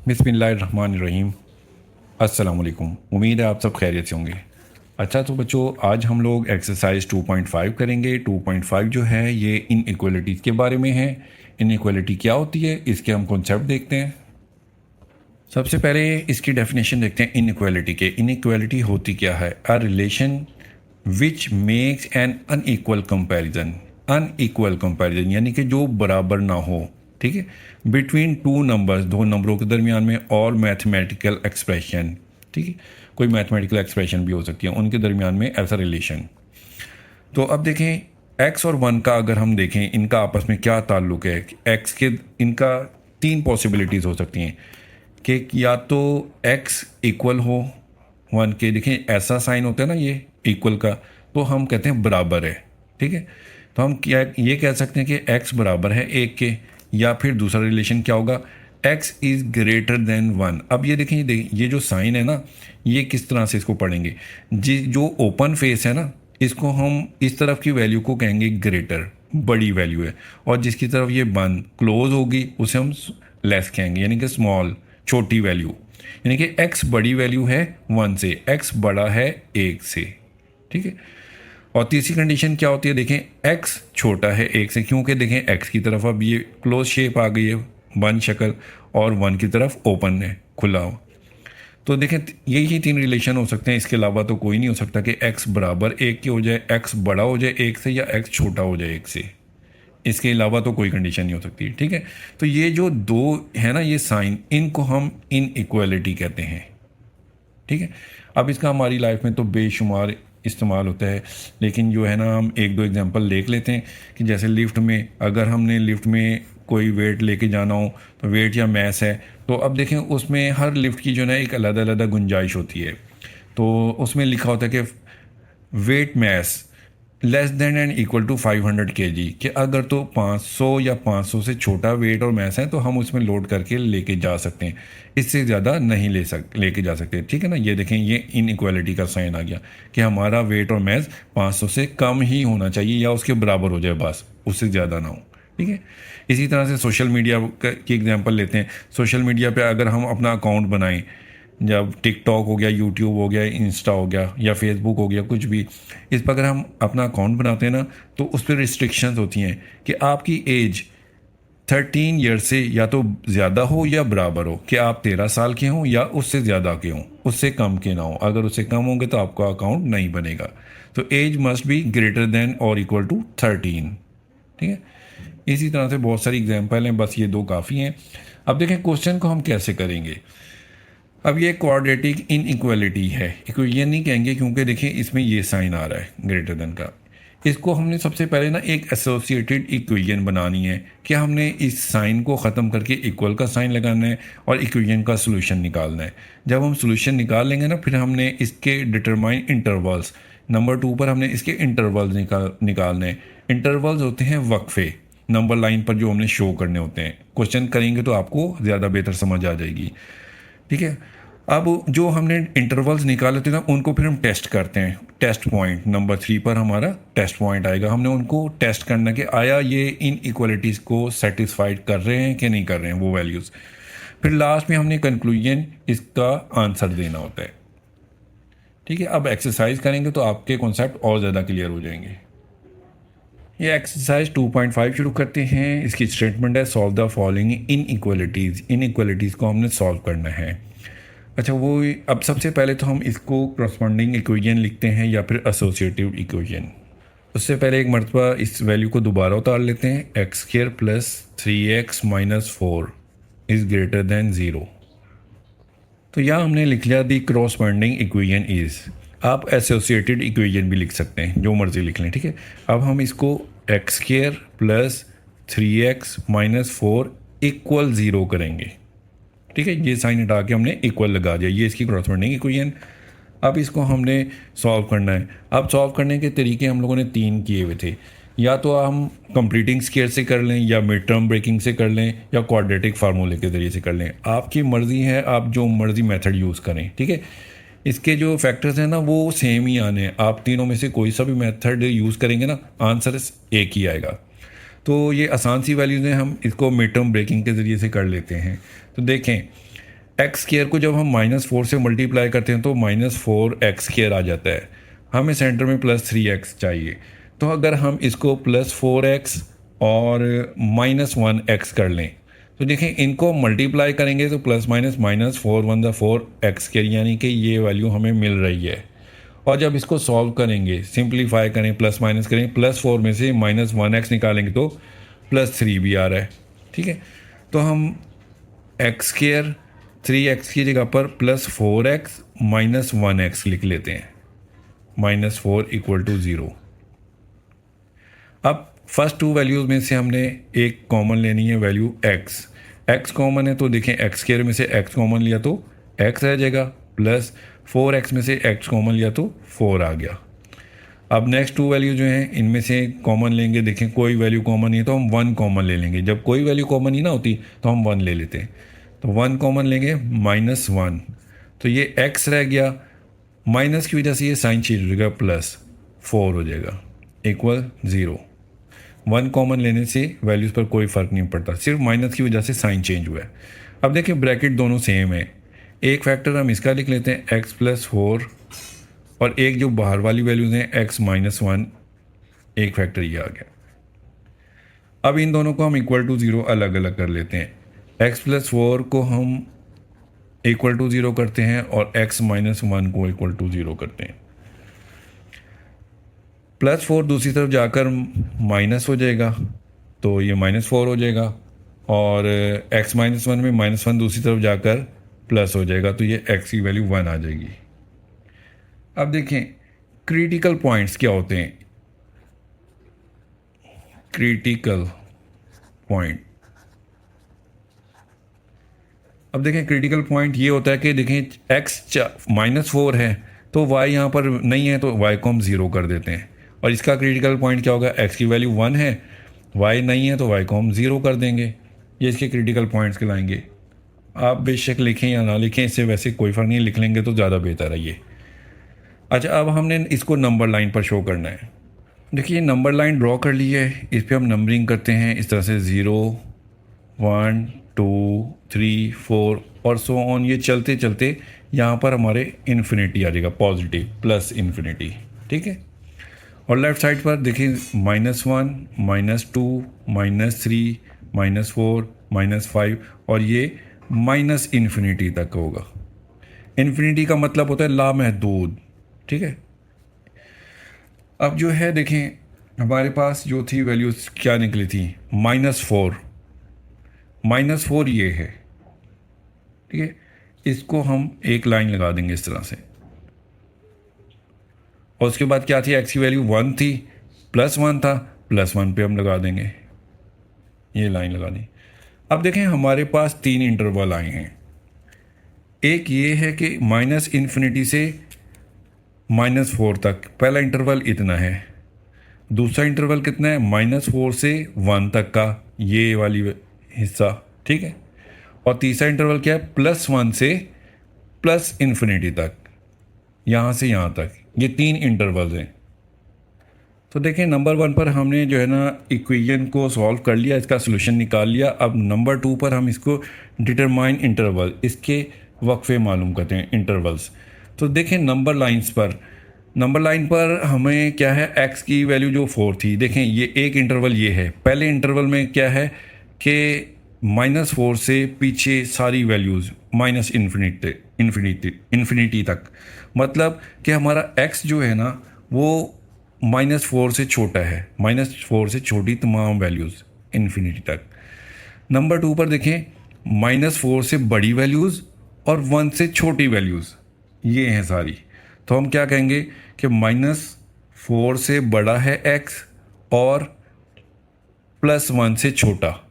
बिस्मिल्लाहिर्रहमानिर्रहीम। अस्सलाम वालेकुम। उम्मीद है आप सब खैरियत से होंगे। अच्छा तो बच्चों, आज हम लोग एक्सरसाइज 2.5 करेंगे। 2.5 जो है ये इनइक्वालिटीज़ के बारे में है। इनइक्वालिटी क्या होती है, इसके हम कॉन्सेप्ट देखते हैं। सबसे पहले इसकी डेफिनेशन देखते हैं इनइक्वालिटी के। इनइक्वालिटी होती क्या है? A relation which makes an unequal comparison. Unequal comparison यानी कि जो बराबर ना हो, ठीक है, बिटवीन टू नंबर्स, दो नंबरों के दरमियान में, और मैथमेटिकल एक्सप्रेशन, ठीक है, कोई मैथमेटिकल एक्सप्रेशन भी हो सकती है उनके दरमियान में, ऐसा रिलेशन। तो अब देखें एक्स और वन का अगर हम देखें इनका आपस में क्या ताल्लुक है। एक्स के इनका तीन पॉसिबिलिटीज़ हो सकती हैं कि या तो एक्स इक्वल हो वन के। देखें ऐसा साइन होता है ना ये इक्वल का, तो हम कहते हैं बराबर है, ठीक है। तो हम क्या ये कह सकते हैं कि एक्स बराबर है एक के, या फिर दूसरा रिलेशन क्या होगा, x is greater than one. अब ये देखें, ये जो साइन है ना, ये किस तरह से इसको पढ़ेंगे। जो ओपन फेस है ना, इसको हम इस तरफ की वैल्यू को कहेंगे ग्रेटर, बड़ी वैल्यू है, और जिसकी तरफ ये बंद क्लोज होगी उसे हम लेस कहेंगे, यानी कि स्मॉल, छोटी वैल्यू। यानी कि x बड़ी वैल्यू है वन से, x बड़ा है एक से, ठीक है। और तीसरी कंडीशन क्या होती है, देखें x छोटा है एक से, क्योंकि देखें x की तरफ अब ये क्लोज शेप आ गई है, बंद शक्ल, और वन की तरफ ओपन है, खुला हो। तो देखें यही तीन रिलेशन हो सकते हैं, इसके अलावा तो कोई नहीं हो सकता कि x बराबर एक के हो जाए, x बड़ा हो जाए एक से, या x छोटा हो जाए एक से। इसके अलावा तो कोई कंडीशन नहीं हो सकती, ठीक है। तो ये जो दो है ना ये साइन, इनको हम इनइक्वालिटी कहते हैं, ठीक है। अब इसका हमारी लाइफ में तो बेशुमार इस्तेमाल होता है, लेकिन जो है ना हम एक दो एग्जांपल देख लेते हैं कि जैसे लिफ्ट में, अगर हमने लिफ्ट में कोई वेट लेके जाना हो, तो वेट या मैस है, तो अब देखें उसमें हर लिफ्ट की जो है एक अलग अलग गुंजाइश होती है। तो उसमें लिखा होता है कि weight mass less than and equal to 500 kg, कि अगर तो 500 या 500 से छोटा वेट और मैस है तो हम उसमें लोड करके लेके जा सकते हैं, इससे ज़्यादा नहीं लेके जा सकते, ठीक है ना। ये देखें ये इनइक्वालिटी का साइन आ गया कि हमारा वेट और मैस 500 से कम ही होना चाहिए या उसके बराबर हो जाए, बस उससे ज़्यादा ना हो, ठीक है। इसी तरह से सोशल मीडिया की एग्जांपल लेते हैं। सोशल मीडिया पे अगर हम अपना अकाउंट बनाएं, जब टिकटॉक हो गया, यूट्यूब हो गया, इंस्टा हो गया, या फेसबुक हो गया, कुछ भी, इस पर अगर हम अपना अकाउंट बनाते हैं ना, तो उस पर रिस्ट्रिक्शंस होती हैं कि आपकी एज 13 ईयर से या तो ज़्यादा हो या बराबर हो, कि आप 13 साल के हों या उससे ज़्यादा के हों, उससे कम के ना हो। अगर उससे कम होंगे तो आपका अकाउंट नहीं बनेगा। तो age must be greater than और इक्वल टू 13, ठीक है। इसी तरह से बहुत सारी एग्जाम्पल हैं, बस ये दो काफ़ी हैं। अब देखें क्वेश्चन को हम कैसे करेंगे। अब ये क्वाड्रेटिक इनइक्वालिटी है, इक्वेशन नहीं कहेंगे क्योंकि देखिए इसमें ये साइन आ रहा है ग्रेटर देन का। इसको हमने सबसे पहले ना एक एसोसिएटेड इक्वेशन बनानी है, कि हमने इस साइन को ख़त्म करके इक्वल का साइन लगाना है और इक्वेशन का सोल्यूशन निकालना है। जब हम सोल्यूशन निकाल लेंगे ना, फिर हमने इसके डिटरमाइन इंटरवल्स, नंबर 2 पर हमने इसके इंटरवल्स निकालने हैं। इंटरवल्स होते हैं वक्फे, नंबर लाइन पर जो हमने शो करने होते हैं। क्वेश्चन करेंगे तो आपको ज़्यादा बेहतर समझ आ जाएगी, ठीक है। अब जो हमने इंटरवल्स निकाले थे ना, उनको फिर हम टेस्ट करते हैं। टेस्ट पॉइंट नंबर 3 पर हमारा टेस्ट पॉइंट आएगा, हमने उनको टेस्ट करना कि आया ये इन इक्वलिटीज़ को सेटिस्फाइड कर रहे हैं कि नहीं कर रहे हैं वो वैल्यूज़। फिर लास्ट में हमने कंक्लूजन, इसका आंसर देना होता है, ठीक है। अब एक्सरसाइज करेंगे तो आपके कॉन्सेप्ट और ज़्यादा क्लियर हो जाएंगे। ये एक्सरसाइज 2.5 शुरू करते हैं। इसकी स्टेटमेंट है, सॉल्व द फॉलोइंग इन इक्वलिटीज़। इन इक्वलिटीज़ को हमने सॉल्व करना है। अच्छा वो, अब सबसे पहले तो हम इसको करस्पॉन्डिंग इक्वेशन लिखते हैं या फिर एसोसिएटिव इक्वेशन। उससे पहले एक मरतबा इस वैल्यू को दोबारा उतार लेते हैं। X square plus 3x minus 4 is greater than 0। तो यहाँ हमने लिख लिया दी करस्पॉन्डिंग इक्वेशन इज़। आप एसोसिएटेड इक्वेशन भी लिख सकते हैं, जो मर्जी लिख लें, ठीक है। अब हम इसको x square plus 3x minus 4 equal 0 करेंगे, ठीक है। ये साइन हटा के हमने इक्वल लगा दिया, ये इसकी करस्पॉन्डिंग इक्वेशन। अब इसको हमने सॉल्व करना है। अब सॉल्व करने के तरीके हम लोगों ने 3 किए हुए थे, या तो हम कंप्लीटिंग स्क्वायर से कर लें, या मिड टर्म ब्रेकिंग से कर लें, या क्वाड्रेटिक फार्मूले के ज़रिए से कर लें। आपकी मर्ज़ी है, आप जो मर्ज़ी मेथड यूज़ करें, ठीक है। इसके जो फैक्टर्स हैं ना वो सेम ही आने हैं। आप तीनों में से कोई सा भी मेथड यूज़ करेंगे ना, आंसर एक ही आएगा। तो ये आसान सी वैल्यूज़ हैं, हम इसको मिड टर्म ब्रेकिंग के ज़रिए से कर लेते हैं। तो देखें एक्स स्क्वायर को जब हम -4 से मल्टीप्लाई करते हैं तो -4x² आ जाता है। हमें सेंटर में +3x चाहिए, तो अगर हम इसको +4x और -1x कर लें तो देखें इनको मल्टीप्लाई करेंगे तो प्लस माइनस माइनस 4 × 4 x² यानी कि ये वैल्यू हमें मिल रही है। और जब इसको सॉल्व करेंगे, सिंप्लीफाई करें, प्लस माइनस करें, +4 में से -1x निकालेंगे तो +3 भी आ रहा है। ठीक है, तो हम x² 3x की जगह पर +4x -1x लिख लेते हैं, -4 = 0। अब फर्स्ट टू वैल्यूज़ में से हमने एक कॉमन लेनी है वैल्यू x कॉमन है, तो देखें x² में से x कॉमन लिया तो x रह जाएगा, प्लस 4x में से x कॉमन लिया तो 4 आ गया। अब नेक्स्ट टू वैल्यू जो हैं इनमें से कॉमन लेंगे, देखें कोई वैल्यू कॉमन नहीं है तो हम 1 कॉमन ले लेंगे। जब कोई वैल्यू कॉमन ही ना होती तो हम 1 ले लेते हैं, तो 1 कॉमन लेंगे, -1, तो ये x रह गया, माइनस की वजह से ये साइन चेंज हो जाएगा, +4 हो जाएगा =0। 1 कॉमन लेने से वैल्यूज़ पर कोई फ़र्क नहीं पड़ता, सिर्फ माइनस की वजह से साइन चेंज हुआ है। अब देखिए ब्रैकेट दोनों सेम है, एक फैक्टर हम इसका लिख लेते हैं x + 4 और एक जो बाहर वाली वैल्यूज़ हैं x - 1, एक फैक्टर ये आ गया। अब इन दोनों को हम =0 अलग अलग कर लेते हैं, x + 4 को हम =0 करते हैं और x - 1 को =0 करते हैं। +4 दूसरी तरफ जाकर माइनस हो जाएगा तो ये -4 हो जाएगा, और x - 1 में -1 दूसरी तरफ जाकर प्लस हो जाएगा, तो ये x की वैल्यू 1 आ जाएगी। अब देखें क्रिटिकल पॉइंट्स क्या होते हैं। क्रिटिकल पॉइंट, अब देखें क्रिटिकल पॉइंट ये होता है कि देखें x -4 है तो y यहाँ पर नहीं है तो y को हम 0 कर देते हैं, और इसका क्रिटिकल पॉइंट क्या होगा, x की वैल्यू 1 है, y नहीं है तो y को हम 0 कर देंगे। ये इसके क्रिटिकल पॉइंट्स कहलाएंगे। आप बेशक लिखें या ना लिखें, इससे वैसे कोई फ़र्क नहीं, लिख लेंगे तो ज़्यादा बेहतर है ये। अच्छा, अब हमने इसको नंबर लाइन पर शो करना है। देखिए नंबर लाइन ड्रॉ कर ली है, इस पर हम नंबरिंग करते हैं इस तरह से 0 1 2 3 4 और सो ऑन, ये चलते चलते यहाँ पर हमारे इन्फिनिटी आ जाएगा, पॉजिटिव प्लस इन्फिनिटी। ठीक है, और लेफ़्ट साइड पर देखिए -1 -2 -3 -4 -5 और ये -इन्फिनिटी तक होगा। इन्फिनिटी का मतलब होता है लामहदूद। ठीक है, अब जो है देखें हमारे पास जो थी वैल्यूज़ क्या निकली थी, -4 ये है। ठीक है, इसको हम एक लाइन लगा देंगे इस तरह से, और उसके बाद क्या थी, x की वैल्यू 1 थी, +1 था, +1 पे हम लगा देंगे, ये लाइन लगा दी। अब देखें हमारे पास 3 इंटरवल आए हैं। एक ये है कि -इन्फिनिटी से -4 तक, पहला इंटरवल इतना है। दूसरा इंटरवल कितना है, -4 से 1 तक का, ये वाली हिस्सा। ठीक है, और तीसरा इंटरवल क्या है, +1 से +इन्फिनिटी तक, यहाँ से यहाँ तक, ये 3 इंटरवल्स हैं। तो देखें नंबर 1 पर हमने जो है ना इक्वेशन को सॉल्व कर लिया, इसका सलूशन निकाल लिया। अब नंबर 2 पर हम इसको डिटरमाइन इंटरवल, इसके वक्फे मालूम करते हैं, इंटरवल्स। तो देखें नंबर लाइन पर हमें क्या है, x की वैल्यू जो 4 थी, देखें ये एक इंटरवल ये है। पहले इंटरवल में क्या है कि -4 से पीछे सारी वैल्यूज़ इन्फिनिटी तक, मतलब कि हमारा x जो है ना वो -4 से छोटा है, -4 से छोटी तमाम वैल्यूज़ इन्फिनिटी तक। नंबर 2 पर देखें -4 से बड़ी वैल्यूज़ और 1 से छोटी वैल्यूज़, ये हैं सारी। तो हम क्या कहेंगे कि -4 से बड़ा है x और +1 से छोटा,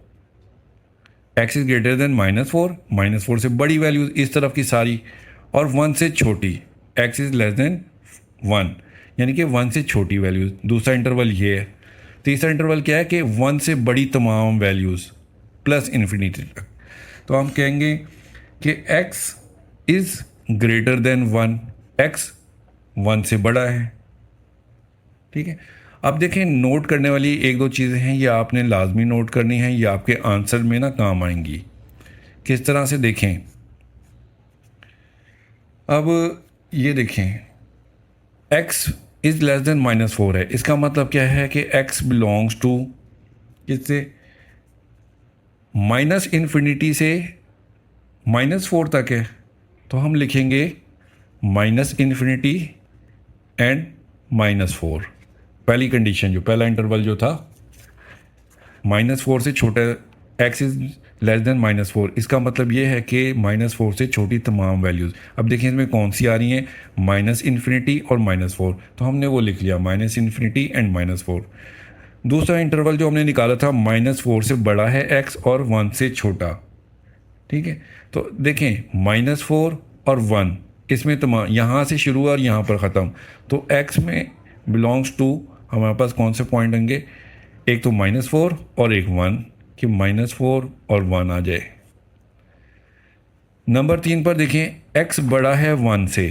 x इज़ ग्रेटर देन -4 से बड़ी वैल्यूज़ इस तरफ की सारी, और 1 से छोटी, x इज़ लेस देन 1, यानी कि 1 से छोटी वैल्यूज़। दूसरा इंटरवल ये है। तीसरा इंटरवल क्या है कि 1 से बड़ी तमाम वैल्यूज़ प्लस इन्फिनिटी तक। तो हम कहेंगे कि x is greater than 1, x 1 से बड़ा है। ठीक है, अब देखें नोट करने वाली एक दो चीज़ें हैं, ये आपने लाजमी नोट करनी है, ये आपके आंसर में ना काम आएंगी। किस तरह से, देखें अब ये देखें, x इज़ लेस देन -4 है, इसका मतलब क्या है कि x बिलोंग्स टू किससे, -∞ से -4 तक है। तो हम लिखेंगे -∞ एंड -4। पहली कंडीशन जो पहला इंटरवल जो था -4 से छोटा, x इज़ लेस देन -4, इसका मतलब ये है कि -4 से छोटी तमाम वैल्यूज़। अब देखिए इसमें कौन सी आ रही हैं, -∞ और -4, तो हमने वो लिख लिया -∞ एंड -4। दूसरा इंटरवल जो हमने निकाला था -4 से बड़ा है x और 1 से छोटा, ठीक है। तो देखें -4 और 1 इसमें तमाम यहाँ से शुरू और यहाँ पर ख़त्म, तो x में बिलोंग्स टू हमारे पास कौन से पॉइंट होंगे, एक तो -4 और एक 1, कि -4 और 1 आ जाए। नंबर 3 पर देखें, x बड़ा है 1 से,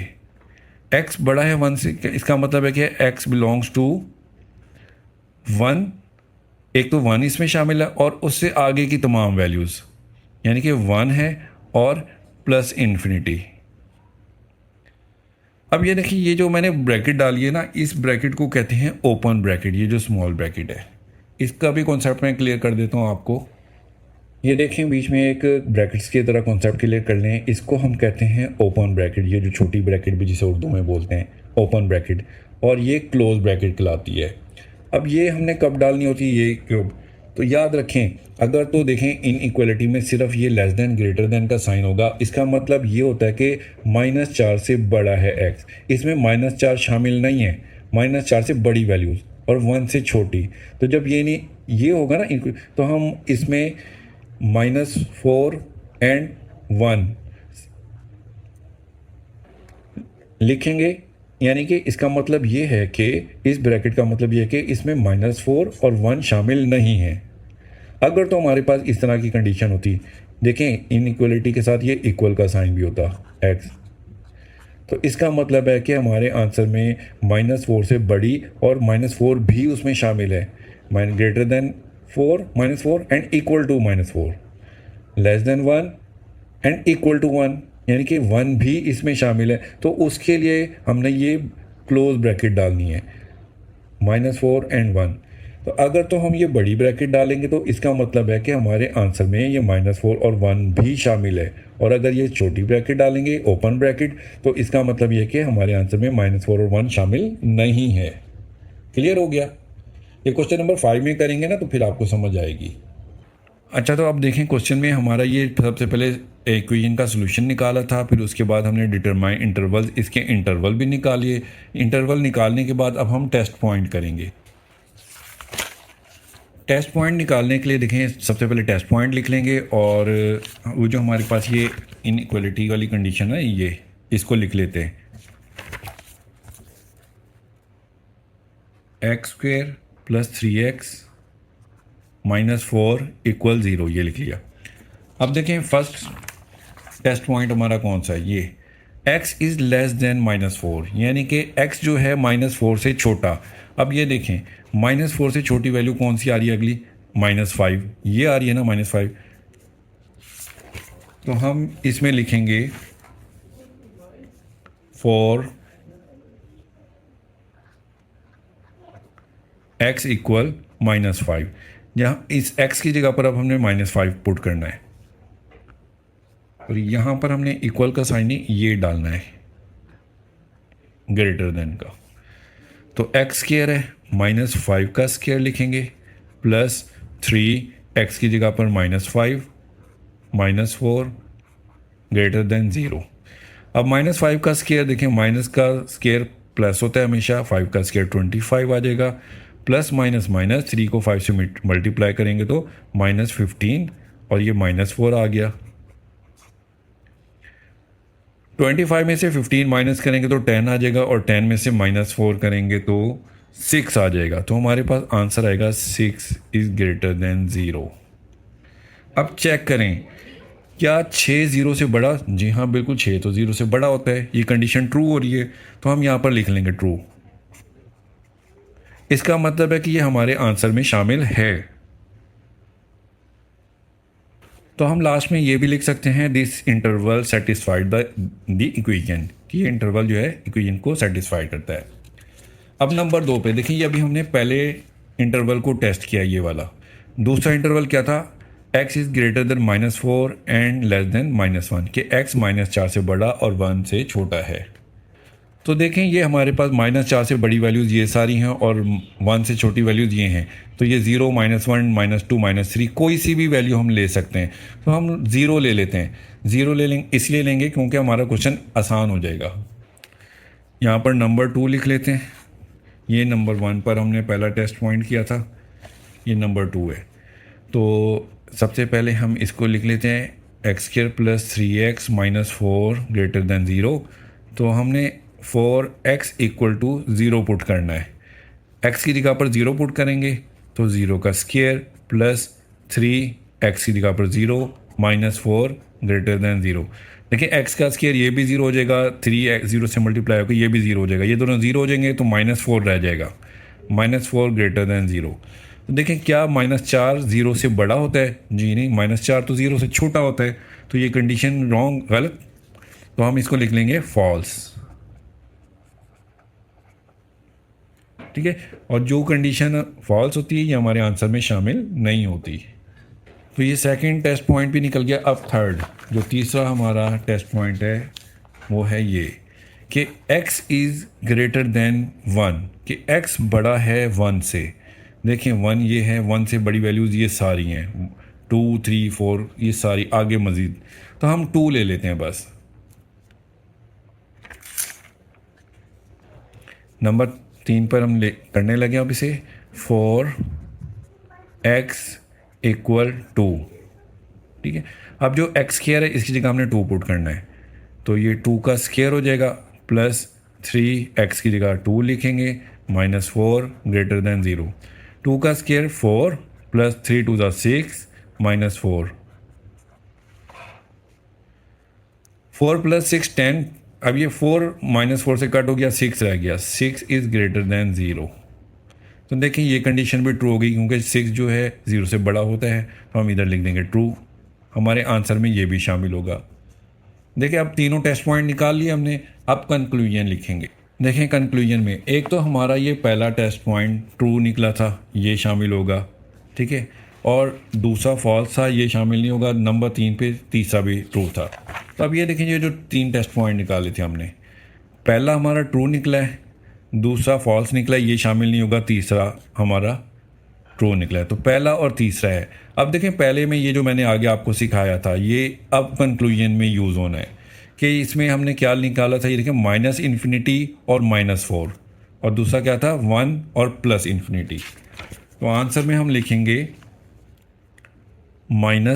x बड़ा है 1 से, इसका मतलब है कि x बिलोंग्स टू 1, एक तो 1 इसमें शामिल है और उससे आगे की तमाम वैल्यूज़, यानी कि 1 है और +∞। अब ये देखिए, ये जो मैंने ब्रैकेट डाली है ना, इस ब्रैकेट को कहते हैं ओपन ब्रैकेट। ये जो स्मॉल ब्रैकेट है, इसका भी कॉन्सेप्ट मैं क्लियर कर देता हूँ आपको। ये देखें, बीच में एक ब्रैकेट्स की तरह कॉन्सेप्ट क्लियर कर लें, इसको हम कहते हैं ओपन ब्रैकेट। ये जो छोटी ब्रैकेट भी जिसे उर्दू में बोलते हैं ओपन ब्रैकेट, और ये क्लोज ब्रैकेट कहलाती है। अब ये हमने कब डालनी होती है, ये क्यों, तो याद रखें, अगर तो देखें इन इक्वलिटी में सिर्फ ये लेस देन ग्रेटर देन का साइन होगा, इसका मतलब ये होता है कि -4 से बड़ा है x, इसमें -4 शामिल नहीं है, -4 से बड़ी वैल्यूज़ और 1 से छोटी। तो जब ये नहीं ये होगा ना, तो हम इसमें -4 एंड 1 लिखेंगे, यानी कि इसका मतलब ये है कि इस ब्रैकेट का मतलब ये है कि इसमें -4 और 1 शामिल नहीं है। अगर तो हमारे पास इस तरह की कंडीशन होती, देखें इनइक्वलिटी के साथ ये इक्वल का साइन भी होता x, तो इसका मतलब है कि हमारे आंसर में -4 से बड़ी और -4 भी उसमें शामिल है, greater than 4 -4 and equal to -4, less than 1 and equal to 1, यानी कि 1 भी इसमें शामिल है। तो उसके लिए हमने ये क्लोज ब्रैकेट डालनी है, -4 एंड 1। तो अगर तो हम ये बड़ी ब्रैकेट डालेंगे तो इसका मतलब है कि हमारे आंसर में ये -4 और 1 भी शामिल है, और अगर ये छोटी ब्रैकेट डालेंगे ओपन ब्रैकेट, तो इसका मतलब ये कि हमारे आंसर में -4 और 1 शामिल नहीं है। क्लियर हो गया? ये क्वेश्चन नंबर 5 में करेंगे ना, तो फिर आपको समझ आएगी। अच्छा, तो अब देखें क्वेश्चन में हमारा ये सबसे पहले इक्वेशन का सलूशन निकाला था, फिर उसके बाद हमने डिटरमाइन इंटरवल, इसके इंटरवल भी निकालिए। इंटरवल निकालने के बाद अब हम टेस्ट पॉइंट करेंगे। टेस्ट पॉइंट निकालने के लिए देखें, सबसे पहले टेस्ट पॉइंट लिख लेंगे, और वो जो हमारे पास ये इनइक्वलिटी वाली कंडीशन है, ये इसको लिख लेते हैं, x² + 3x -4 = 0, ये लिख लिया। अब देखें फर्स्ट टेस्ट पॉइंट हमारा कौन सा है, ये x इज़ लेस देन -4, यानी कि x जो है -4 से छोटा। अब ये देखें, -4 से छोटी वैल्यू कौन सी आ रही है अगली, -5, ये आ रही है ना -5। तो हम इसमें लिखेंगे फॉर x = -5, जहाँ इस x की जगह पर अब हमने -5 पुट करना है, और यहाँ पर हमने इक्वल का साइन नहीं ये डालना है, ग्रेटर देन का। तो x² है, -5 का स्क्वायर लिखेंगे, प्लस 3x की जगह पर -5 -4 ग्रेटर देन 0। अब -5 का स्क्वायर देखें, माइनस का स्क्वायर प्लस होता है हमेशा, 5 का स्क्वायर 25 आ जाएगा, प्लस माइनस माइनस 3 को 5 से मल्टीप्लाई करेंगे तो -15, और ये -4 आ गया। 25 में से 15 माइनस करेंगे तो 10 आ जाएगा, और 10 में से -4 करेंगे तो 6 आ जाएगा। तो हमारे पास आंसर आएगा 6 इज़ ग्रेटर देन 0। अब चेक करें, क्या 6 0 से बड़ा, जी हाँ बिल्कुल, 6 तो 0 से बड़ा होता है, ये कंडीशन ट्रू हो रही है, तो हम यहाँ पर लिख लेंगे ट्रू। इसका मतलब है कि ये हमारे आंसर में शामिल है। तो हम लास्ट में ये भी लिख सकते हैं this interval satisfied the equation, कि ये इंटरवल जो है इक्वेशन को सेटिस्फाई करता है। अब नंबर 2 पे देखिए, ये अभी हमने पहले इंटरवल को टेस्ट किया, ये वाला। दूसरा इंटरवल क्या था, x is greater than -4 and less than -1, कि x -4 से बड़ा और 1 से छोटा है। तो देखें, ये हमारे पास -4 से बड़ी वैल्यूज़ ये सारी हैं और 1 से छोटी वैल्यूज़ ये हैं। तो ये 0, -1, -2, -3 कोई सी भी वैल्यू हम ले सकते हैं। तो हम 0 ले लेते हैं। 0 ले लेंगे, इसलिए लेंगे क्योंकि हमारा क्वेश्चन आसान हो जाएगा। यहाँ पर नंबर 2 लिख लेते हैं। ये नंबर 1 पर हमने पहला टेस्ट पॉइंट किया था, ये नंबर 2 है। तो सबसे पहले हम इसको लिख लेते हैं x² + 3x - 4 ग्रेटर देन 0। तो हमने 4x = 0 पुट करना है। x की जगह पर 0 पुट करेंगे तो 0 का स्क्वायर प्लस 3x की जगह पर 0 -4 ग्रेटर देन 0। देखिए x का स्क्वायर ये भी 0 हो जाएगा, 3x 0 से मल्टीप्लाई होकर ये भी 0 हो जाएगा, ये दोनों 0 हो जाएंगे तो -4 रह जाएगा, -4 ग्रेटर देन 0। तो देखें, क्या -4 0 से बड़ा होता है? जी नहीं, -4 तो 0 से छोटा होता है। तो ये कंडीशन रॉन्ग, गलत। तो हम इसको लिख लेंगे फॉल्स, ठीक है। और जो कंडीशन फॉल्स होती है ये हमारे आंसर में शामिल नहीं होती। तो ये सेकंड टेस्ट पॉइंट भी निकल गया। अब थर्ड, जो तीसरा हमारा टेस्ट पॉइंट है वो है ये कि x इज़ ग्रेटर देन 1, कि x बड़ा है 1 से। देखें 1 ये है, 1 से बड़ी वैल्यूज़ ये सारी हैं, 2, 3, 4 ये सारी आगे मज़ीद। तो हम 2 ले लेते हैं बस। नंबर 3 पर हम करने लगे अब इसे 4x = 2, ठीक है। अब जो x स्क्वायर है इसकी जगह हमने 2 पुट करना है। तो ये 2 का स्क्वायर हो जाएगा प्लस 3x की जगह 2 लिखेंगे -4 ग्रेटर देन 0। 2 का स्क्वायर 4 प्लस 3 2 6 -4, 4 + 6 10। अब ये 4 -4 से कट हो गया, 6 रह गया, 6 इज़ ग्रेटर देन 0। तो देखें ये कंडीशन भी ट्रू होगी क्योंकि 6 जो है 0 से बड़ा होता है। तो हम इधर लिख देंगे ट्रू, हमारे आंसर में ये भी शामिल होगा। देखिए अब तीनों टेस्ट पॉइंट निकाल लिए हमने। अब कंक्लूजन लिखेंगे। देखें कंक्लूजन में एक तो हमारा ये पहला टेस्ट पॉइंट ट्रू निकला था, ये शामिल होगा, ठीक है। और दूसरा फॉल्स था, ये शामिल नहीं होगा। नंबर 3 पे तीसरा भी ट्रू था। तो अब ये देखें, ये जो 3 टेस्ट पॉइंट निकाले थे हमने, पहला हमारा ट्रू निकला है, दूसरा फॉल्स निकला है, ये शामिल नहीं होगा, तीसरा हमारा ट्रू निकला है। तो पहला और तीसरा है। अब देखें पहले में ये जो मैंने आगे आपको सिखाया था ये अब कंक्लूजन में यूज़ होना है कि इसमें हमने क्या निकाला था। ये देखें -∞ और -4, और दूसरा क्या था 1 और +∞। तो आंसर में हम लिखेंगे -∞,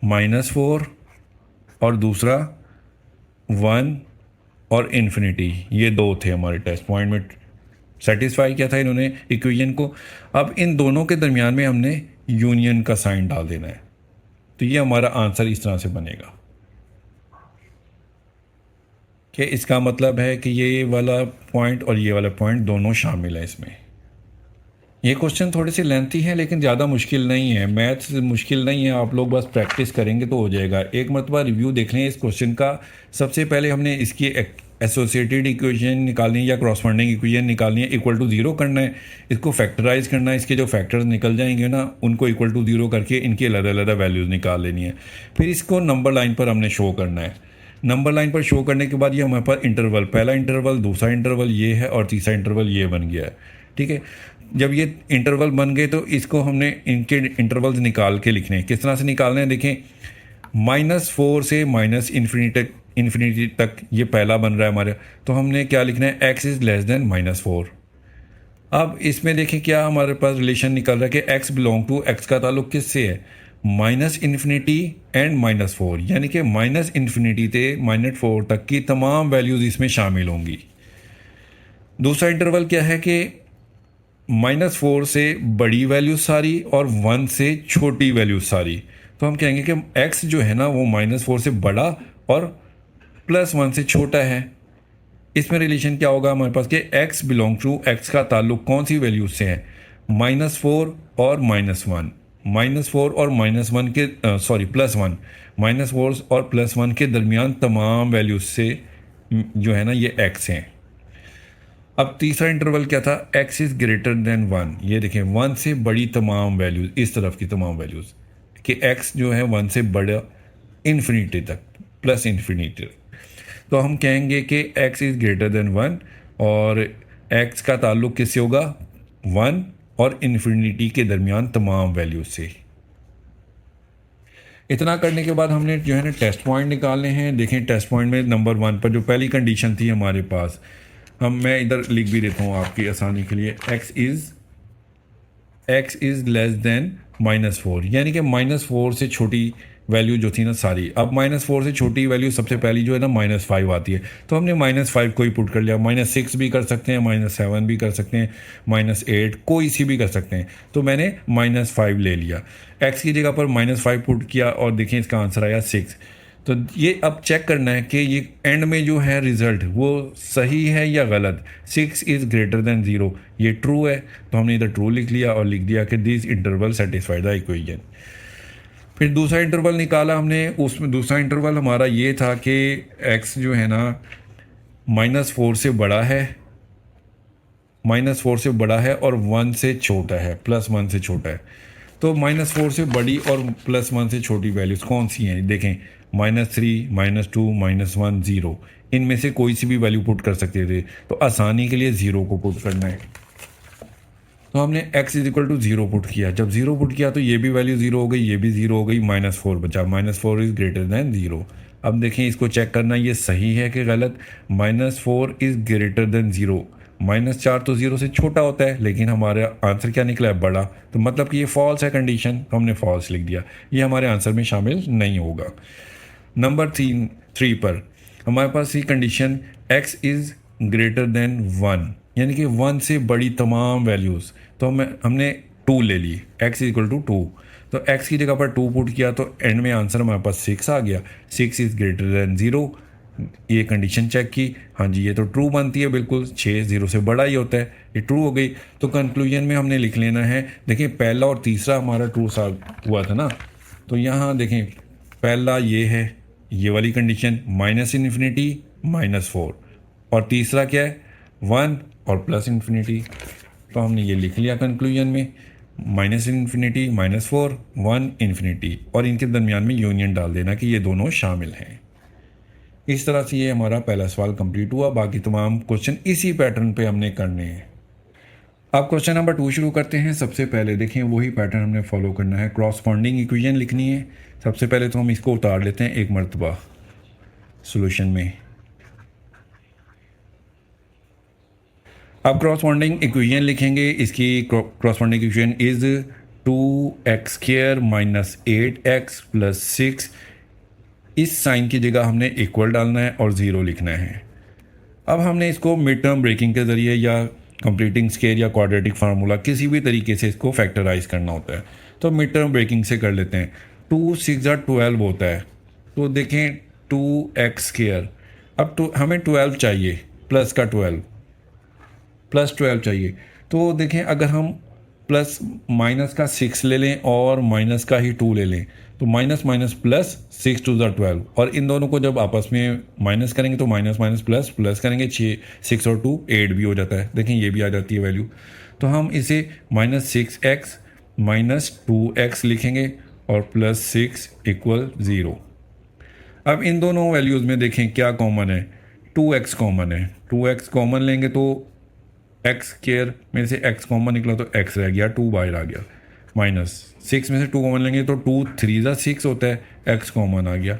-4 और दूसरा 1 और ∞। ये 2 थे हमारे टेस्ट पॉइंट में। सेटिस्फाई किया था इन्होंने इक्वेशन को। अब इन दोनों के दरमियान में हमने यूनियन का साइन डाल देना है। तो ये हमारा आंसर इस तरह से बनेगा कि इसका मतलब है कि ये वाला पॉइंट और ये वाला पॉइंट दोनों शामिल है इसमें। ये क्वेश्चन थोड़े से लेंथी हैं लेकिन ज़्यादा मुश्किल नहीं है। मैथ्स मुश्किल नहीं है, आप लोग बस प्रैक्टिस करेंगे तो हो जाएगा। एक मरतबा रिव्यू देख लें इस क्वेश्चन का। सबसे पहले हमने इसकी एसोसिएटेड इक्वेशन निकालनी है या क्रॉसफंडिंग इक्वेशन निकालनी है, =0 करना है, इसको फैक्टराइज करना है। इसके जो फैक्टर्स निकल जाएंगे ना उनको =0 करके इनकी अलग अलग वैल्यूज़ निकाल लेनी है। फिर इसको नंबर लाइन पर हमने शो करना है। नंबर लाइन पर शो करने के बाद ये हमारे पास इंटरवल, पहला इंटरवल, दूसरा इंटरवल ये है और तीसरा इंटरवल ये बन गया है, ठीक है। जब ये इंटरवल बन गए तो इसको हमने इनके इंटरवल्स निकाल के लिखने हैं। किस तरह से निकालना है देखें, -4 से ∞ तक ये पहला बन रहा है हमारे। तो हमने क्या लिखना है, x इज़ लेस देन -4। अब इसमें देखें क्या हमारे पास रिलेशन निकल रहा है कि x बिलोंग टू, x का ताल्लुक किससे है, -∞ एंड -4, यानी कि -∞ से -4 तक की तमाम वैल्यूज़ इसमें शामिल होंगी। दूसरा इंटरवल क्या है कि -4 से बड़ी वैल्यू सारी और 1 से छोटी वैल्यू सारी। तो हम कहेंगे कि x जो है ना वो -4 से बड़ा और +1 से छोटा है। इसमें रिलेशन क्या होगा हमारे पास कि x का ताल्लुक कौन सी वैल्यूज से है, -4 और -1। -4 और -1 के +1, -4 और +1 के दरमियान तमाम वैल्यूज से जो है ना ये x हैं। अब तीसरा इंटरवल क्या था, x इज़ ग्रेटर देन 1। ये देखें 1 से बड़ी तमाम वैल्यूज़, इस तरफ की तमाम वैल्यूज़ कि x जो है 1 से बड़ा इन्फिनिटी तक, प्लस इन्फिनिटी। तो हम कहेंगे कि x इज़ ग्रेटर देन 1 और x का ताल्लुक किससे होगा, 1 और इन्फिनिटी के दरमियान तमाम वैल्यूज से। इतना करने के बाद हमने जो है ना टेस्ट पॉइंट निकालने हैं। देखें टेस्ट पॉइंट में नंबर 1 पर जो पहली कंडीशन थी हमारे पास, मैं इधर लिख भी देता हूँ आपकी आसानी के लिए, x इज़ लेस देन -4, यानी कि -4 से छोटी वैल्यू जो थी ना सारी। अब -4 से छोटी वैल्यू सबसे पहली जो है ना -5 आती है, तो हमने -5 को ही पुट कर लिया। -6 भी कर सकते हैं, -7 भी कर सकते हैं, -8 कोई सी भी कर सकते हैं। तो मैंने -5 ले लिया, x की जगह पर -5 पुट किया और देखें इसका आंसर आया 6। तो ये अब चेक करना है कि ये एंड में जो है रिज़ल्ट वो सही है या गलत। 6 इज़ ग्रेटर देन 0, ये ट्रू है, तो हमने इधर ट्रू लिख लिया और लिख दिया कि this interval satisfied the equation. फिर दूसरा इंटरवल निकाला हमने, उसमें दूसरा इंटरवल हमारा ये था कि x जो है ना -4 से बड़ा है, -4 से बड़ा है और 1 से छोटा है, +1 से छोटा है। तो -4 से बड़ी और +1 से छोटी वैल्यूज़ कौन सी हैं, देखें -3, -2, -1, 0, इनमें से कोई सी भी वैल्यू पुट कर सकते थे। तो आसानी के लिए 0 को पुट करना है, तो हमने x is equal to 0 put किया। जब 0 पुट किया तो ये भी वैल्यू 0 हो गई, ये भी 0 हो गई, -4 बचा, -4 इज़ ग्रेटर दैन 0। अब देखें इसको चेक करना ये सही है कि गलत। -4 इज़ ग्रेटर देन 0, -4 तो 0 से छोटा होता है, लेकिन हमारा आंसर क्या निकला है, बड़ा, तो मतलब कि ये फॉल्स है कंडीशन, तो हमने फॉल्स लिख दिया, ये हमारे आंसर में शामिल नहीं होगा। नंबर 3 पर हमारे पास ये condition x is greater than 1, यानी कि 1 से बड़ी तमाम वैल्यूज़, तो हमने 2 ले ली, x इक्वल टू 2। तो x की जगह पर 2 पुट किया तो एंड में आंसर हमारे पास 6 आ गया। 6 इज़ ग्रेटर देन 0, ये कंडीशन चेक की, हाँ जी ये तो ट्रू बनती है बिल्कुल, 6 0 से बड़ा ही होता है, ये ट्रू हो गई। तो कंक्लूजन में हमने लिख लेना है, देखिए पहला और तीसरा हमारा ट्रू हुआ था ना, तो यहाँ देखें पहला ये है, ये वाली कंडीशन -इन्फिनिटी -4, और तीसरा क्या है 1 और +इन्फिनिटी। तो हमने ये लिख लिया कंक्लूजन में, -इन्फिनिटी -4 1 इन्फिनिटी, और इनके दरमियान में यूनियन डाल देना कि ये दोनों शामिल हैं। इस तरह से ये हमारा पहला सवाल कंप्लीट हुआ। बाकी तमाम क्वेश्चन इसी पैटर्न पे हमने करने हैं। अब क्वेश्चन नंबर 2 शुरू करते हैं। सबसे पहले देखें वही पैटर्न हमने फॉलो करना है, क्रॉसपॉन्डिंग इक्वेशन लिखनी है। सबसे पहले तो हम इसको उतार लेते हैं एक मरतबा सॉल्यूशन में। अब क्रॉसपॉन्डिंग इक्वेशन लिखेंगे, इसकी corresponding equation is 2x² -8x + 6। इस साइन की जगह हमने इक्वल डालना है और 0 लिखना है। अब हमने इसको मिड टर्म ब्रेकिंग के ज़रिए या कंप्लीटिंग स्केयर या क्वाड्रेटिक फार्मूला किसी भी तरीके से इसको फैक्टराइज करना होता है, तो मिड टर्म ब्रेकिंग से कर लेते हैं। 2 6 12 होता है, तो देखें 2x², अब हमें 12 चाहिए, प्लस का 12 चाहिए। तो देखें अगर हम प्लस माइनस का 6 ले लें और माइनस का ही 2 ले लें, तो माइनस माइनस प्लस 6 2 12, और इन दोनों को जब आपस में माइनस करेंगे तो माइनस माइनस प्लस प्लस करेंगे, 6 और 2 8 भी हो जाता है। देखें ये भी आ जाती है वैल्यू। तो हम इसे -6x -2x लिखेंगे और +6 = 0। अब इन दोनों वैल्यूज़ में देखें क्या कॉमन है, 2x कॉमन है। 2x कॉमन लेंगे तो x² में से x कॉमन निकला तो x रह गया, 2 बाहर आ गया। -6 में से 2 कॉमन लेंगे तो 2 3 6 होता है, x कॉमन आ गया।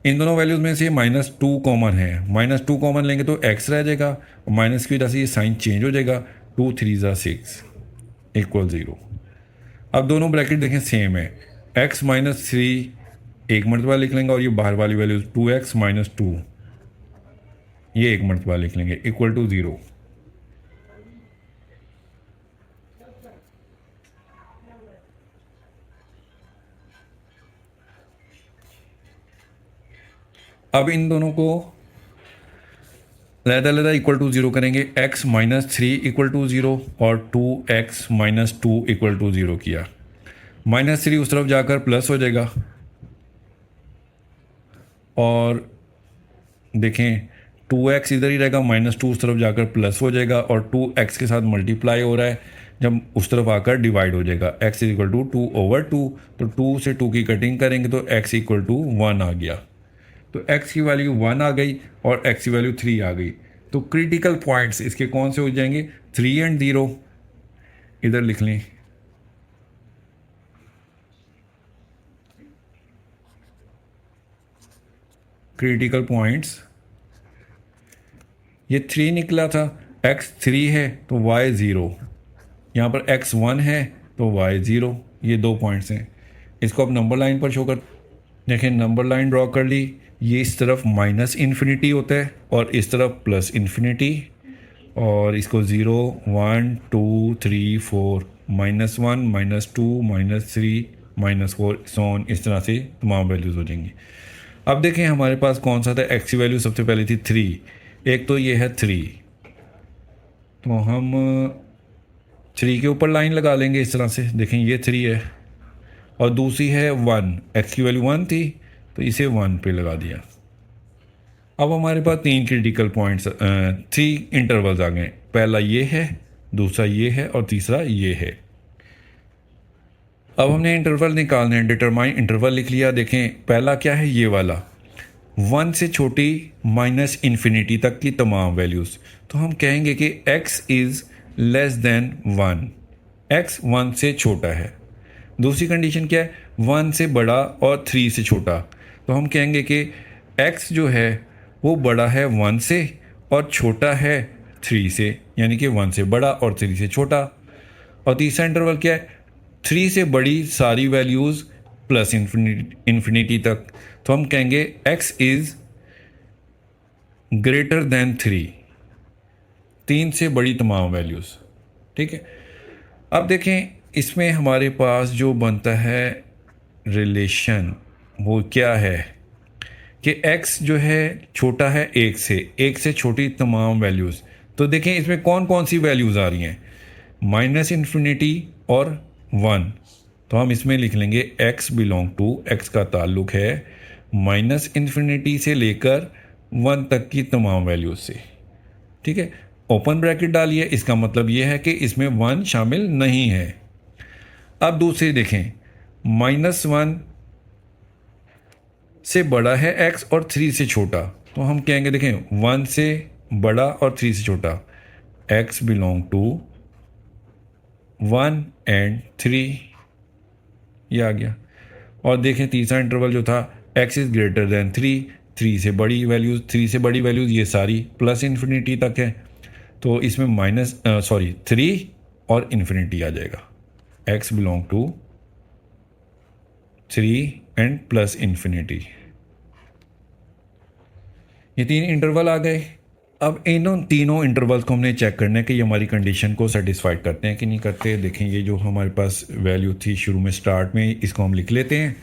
इन दोनों वैल्यूज़ में से -2 कॉमन है, -2 कॉमन लेंगे तो x रह जाएगा, और माइनस की वजह से ये साइन चेंज हो जाएगा, 2 3 6 = 0। अब दोनों ब्रैकेट देखें सेम है, x -3 एक मरतबा लिख लेंगे और ये बाहर वाली वैल्यूज 2x - 2 ये एक मरतबा लिख लेंगे, = 0। अब इन दोनों को अलग-अलग = 0 करेंगे, x -3 = 0 और 2x - 2 = 0 किया। -3 उस तरफ जाकर प्लस हो जाएगा, और देखें 2x इधर ही रहेगा, -2 उस तरफ जाकर प्लस हो जाएगा, और 2x के साथ मल्टीप्लाई हो रहा है, जब उस तरफ आकर डिवाइड हो जाएगा। x इक्वल टू 2/2, तो 2 से 2 की कटिंग करेंगे तो x इक्वल टू 1 आ गया। तो x की वैल्यू 1 आ गई और x की वैल्यू 3 आ गई। तो क्रिटिकल पॉइंट्स इसके कौन से हो जाएंगे? 3 एंड 0, इधर लिख लें। क्रिटिकल पॉइंट्स, ये 3 निकला था, x 3 है तो y 0, यहाँ पर x 1 है तो y 0, ये 2 पॉइंट्स हैं। इसको अब नंबर लाइन पर शो कर देखें, नंबर लाइन ड्रॉ कर ली। ये इस तरफ -इन्फिनिटी होता है और इस तरफ +इन्फिनिटी, और इसको 0 1 2 3 4 -1 -2 -3 -4 सोन, इस तरह से तमाम वैल्यूज़ हो जाएंगी। अब देखें हमारे पास कौन सा था, x की वैल्यू सबसे पहले थी 3, एक तो ये है 3, तो हम 3 के ऊपर लाइन लगा लेंगे इस तरह से। देखें ये 3 है, और दूसरी है 1, x की वैल्यू 1 थी तो इसे 1 पे लगा दिया। अब हमारे पास 3 क्रिटिकल पॉइंट्स, 3 इंटरवल्स आ गए। पहला ये है, दूसरा ये है और तीसरा ये है। अब हमने इंटरवल निकालने हैं, डिटरमाइन इंटरवल लिख लिया। देखें पहला क्या है, ये वाला 1 से छोटी -इन्फिनिटी तक की तमाम वैल्यूज़। तो हम कहेंगे कि x is less than 1, x 1 से छोटा है। दूसरी कंडीशन क्या है, 1 से बड़ा और 3 से छोटा। तो हम कहेंगे कि x जो है वो बड़ा है 1 से और छोटा है 3 से, यानी कि 1 से बड़ा और 3 से छोटा। और तीसरा इंटरवल क्या है, 3 से बड़ी सारी वैल्यूज़ प्लस इन्फिनिटी तक। तो हम कहेंगे x इज़ ग्रेटर देन 3, 3 से बड़ी तमाम वैल्यूज़। ठीक है, अब देखें इसमें हमारे पास जो बनता है रिलेशन वो क्या है कि x जो है छोटा है 1 से छोटी तमाम वैल्यूज़। तो देखें इसमें कौन कौन सी वैल्यूज़ आ रही हैं, -इन्फिनिटी और 1। तो हम इसमें लिख लेंगे x बिलोंग टू, x का ताल्लुक है -इन्फिनिटी से लेकर 1 तक की तमाम वैल्यूज़ से। ठीक है, ओपन ब्रैकेट डालिए, इसका मतलब ये है कि इसमें 1 शामिल नहीं है। अब दूसरी देखें, -1 से बड़ा है x और 3 से छोटा। तो हम कहेंगे देखें 1 से बड़ा और 3 से छोटा, x बिलोंग टू 1 एंड 3, ये आ गया। और देखें तीसरा इंटरवल जो था, x इज़ ग्रेटर देन 3, 3 से बड़ी वैल्यूज़ ये सारी प्लस इन्फिनिटी तक है। तो इसमें 3 और इन्फिनिटी आ जाएगा, x belong to 3 and plus infinity. ये 3 इंटरवल आ गए। अब इन तीनों इंटरवल्स को हमने चेक करना है कि ये हमारी कंडीशन को सेटिस्फाइड करते हैं कि नहीं करते। देखें ये जो हमारे पास वैल्यू थी शुरू में स्टार्ट में, इसको हम लिख लेते हैं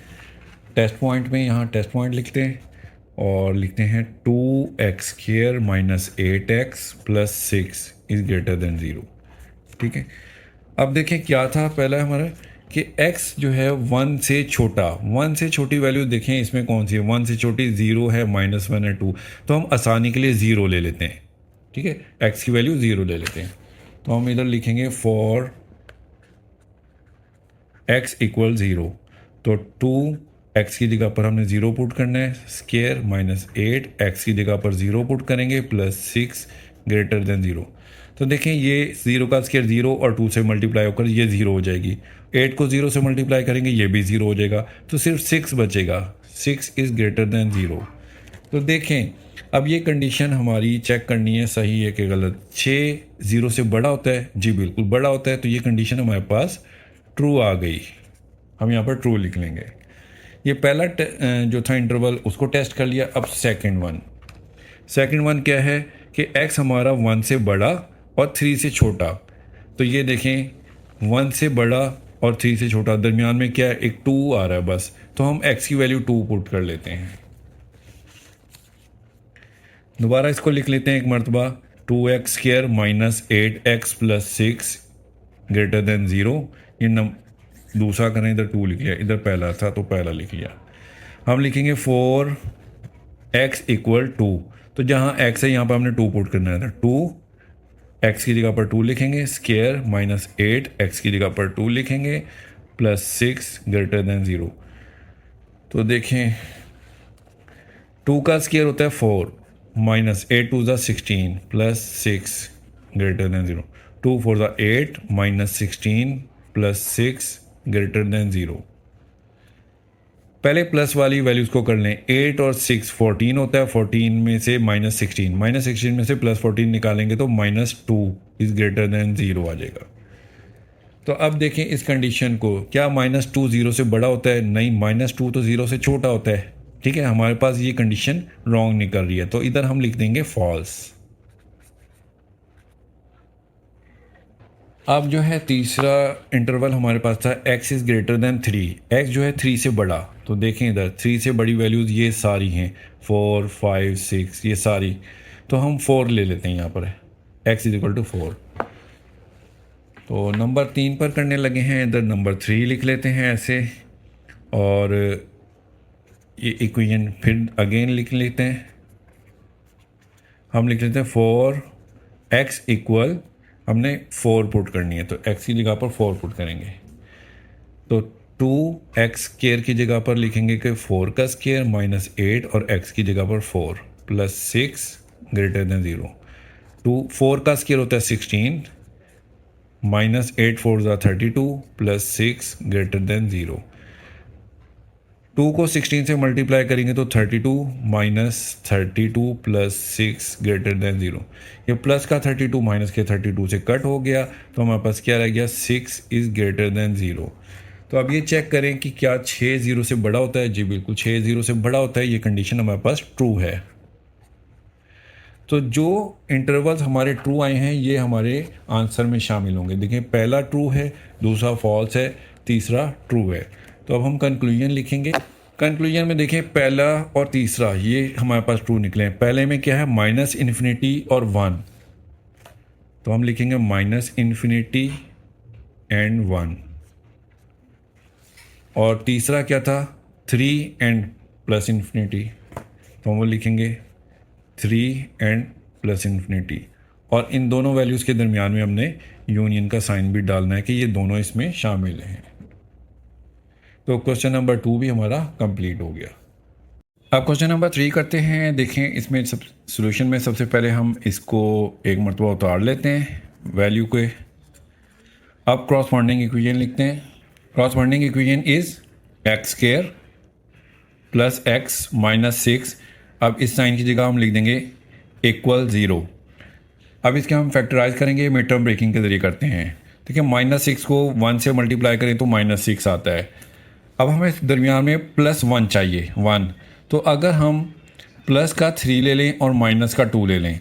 टेस्ट पॉइंट में। यहाँ टेस्ट पॉइंट लिखते हैं और लिखते हैं 2x² - 8x + 6 is greater than 0। ठीक है, अब देखें क्या था पहला हमारा कि x जो है 1 से छोटा, 1 से छोटी वैल्यू देखें इसमें कौन सी है, 1 से छोटी 0 है, -1 है, 2। तो हम आसानी के लिए 0 ले लेते हैं। ठीक है, x की वैल्यू 0 ले लेते हैं। तो हम इधर लिखेंगे फॉर x = 0। तो 2x की जगह पर हमने 0 पुट करना है, स्क्वायर -8 x की जगह पर 0 पुट करेंगे, +6 ग्रेटर देन 0। तो देखें ये 0 का स्क्वायर 0 और 2 से मल्टीप्लाई होकर ये 0 हो जाएगी। 8 को 0 से मल्टीप्लाई करेंगे, ये भी 0 हो जाएगा, तो सिर्फ 6 बचेगा, 6 इज़ ग्रेटर देन 0। तो देखें अब ये कंडीशन हमारी चेक करनी है सही है कि गलत। 6 0 से बड़ा होता है, जी बिल्कुल बड़ा होता है, तो ये कंडीशन हमारे पास ट्रू आ गई। हम यहाँ पर ट्रू लिख लेंगे। ये पहला जो था इंटरवल उसको टेस्ट कर लिया। अब सेकंड वन क्या है कि x हमारा 1 से बड़ा और 3 से छोटा। तो ये देखें 1 से बड़ा और 3 से छोटा, दरमियान में क्या है, एक 2 आ रहा है बस। तो हम x की वैल्यू 2 पुट कर लेते हैं। दोबारा इसको लिख लेते हैं एक मरतबा, 2x² - 8x + 6 ग्रेटर देन 0। ये दूसरा करें इधर 2 लिख लिया, इधर पहला था तो पहला लिख लिया। हम लिखेंगे 4x इक्वल 2, तो जहाँ x है यहाँ पर हमने 2 पुट करना है, 2 x की जगह पर 2 लिखेंगे, स्केयर माइनस 8 x की जगह पर 2 लिखेंगे, प्लस 6 ग्रेटर देन 0। तो देखें 2 का स्केयर होता है 4, माइनस 8 2 ज़ा 16 प्लस 6 ग्रेटर देन 0। 2 4 ज़ा 8 माइनस 16 प्लस 6 ग्रेटर देन 0। पहले प्लस वाली वैल्यूज़ को कर लें। 8 और 6 14 होता है, 14 में से माइनस 16 में से प्लस 14 निकालेंगे तो -2 इज़ ग्रेटर देन 0 आ जाएगा। तो अब देखें इस कंडीशन को, क्या -2 0 से बड़ा होता है? नहीं, -2 तो 0 से छोटा होता है। ठीक है, हमारे पास ये कंडीशन रॉन्ग निकल रही है, तो इधर हम लिख देंगे फॉल्स। अब जो है तीसरा इंटरवल हमारे पास था x is greater than 3, x जो है 3 से बड़ा। तो देखें इधर 3 से बड़ी वैल्यूज़ ये सारी हैं, 4 5 6 ये सारी, तो हम 4 ले लेते हैं यहाँ पर, x इज इक्वल टू 4। तो नंबर 3 पर करने लगे हैं, इधर नंबर 3 लिख लेते हैं ऐसे, और ये इक्वेशन फिर अगेन लिख लेते हैं। हम लिख लेते हैं 4x इक्वल, हमने 4 पुट करनी है तो x की जगह पर 4 पुट करेंगे, तो 2x स्केयर की जगह पर लिखेंगे कि 4 का स्केयर माइनस 8 और x की जगह पर 4 प्लस 6 ग्रेटर देन 0। 4 का स्केयर होता है 16, माइनस 8 4 ज़ा 32 प्लस 6 ग्रेटर देन 0। 2 को 16 से मल्टीप्लाई करेंगे तो 32 माइनस 32 प्लस 6 ग्रेटर देन 0। ये प्लस का 32 माइनस के 32 से कट हो गया, तो हमारे पास क्या रह गया, 6 इज़ ग्रेटर देन 0। तो अब ये चेक करें कि क्या 6 0 से बड़ा होता है। जी बिल्कुल 6 0 से बड़ा होता है, ये कंडीशन हमारे पास ट्रू है। तो जो इंटरवल्स हमारे ट्रू आए हैं ये हमारे आंसर में शामिल होंगे। देखिए पहला ट्रू है, दूसरा फॉल्स है, तीसरा ट्रू है। तो अब हम कंक्लूजन लिखेंगे। कंक्लूजन में देखें पहला और तीसरा ये हमारे पास ट्रू निकले हैं। पहले में क्या है, -इन्फिनिटी और 1, तो हम लिखेंगे -इन्फिनिटी एंड 1। और तीसरा क्या था, 3 एंड प्लस इन्फिनिटी, तो हम वो लिखेंगे 3 एंड प्लस इन्फिनिटी। और इन दोनों वैल्यूज़ के दरमियान में हमने यूनियन का साइन भी डालना है कि ये दोनों इसमें शामिल हैं। तो क्वेश्चन नंबर 2 भी हमारा कंप्लीट हो गया। अब क्वेश्चन नंबर 3 करते हैं। देखें इसमें सब सोल्यूशन में सबसे पहले हम इसको एक मरतबा उतार लेते हैं वैल्यू के। अब क्रॉसपॉन्डिंग इक्वेशन लिखते हैं। Corresponding equation is x square plus x minus 6। अब इस साइन की जगह हम लिख देंगे इक्वल 0। अब इसके हम फैक्टराइज करेंगे, मिड टर्म ब्रेकिंग के ज़रिए करते हैं। देखिए -6 को 1 से मल्टीप्लाई करें तो -6 आता है। अब हमें दरमियान में +1 चाहिए, 1। तो अगर हम प्लस का 3 ले लें और माइनस का 2 ले लें,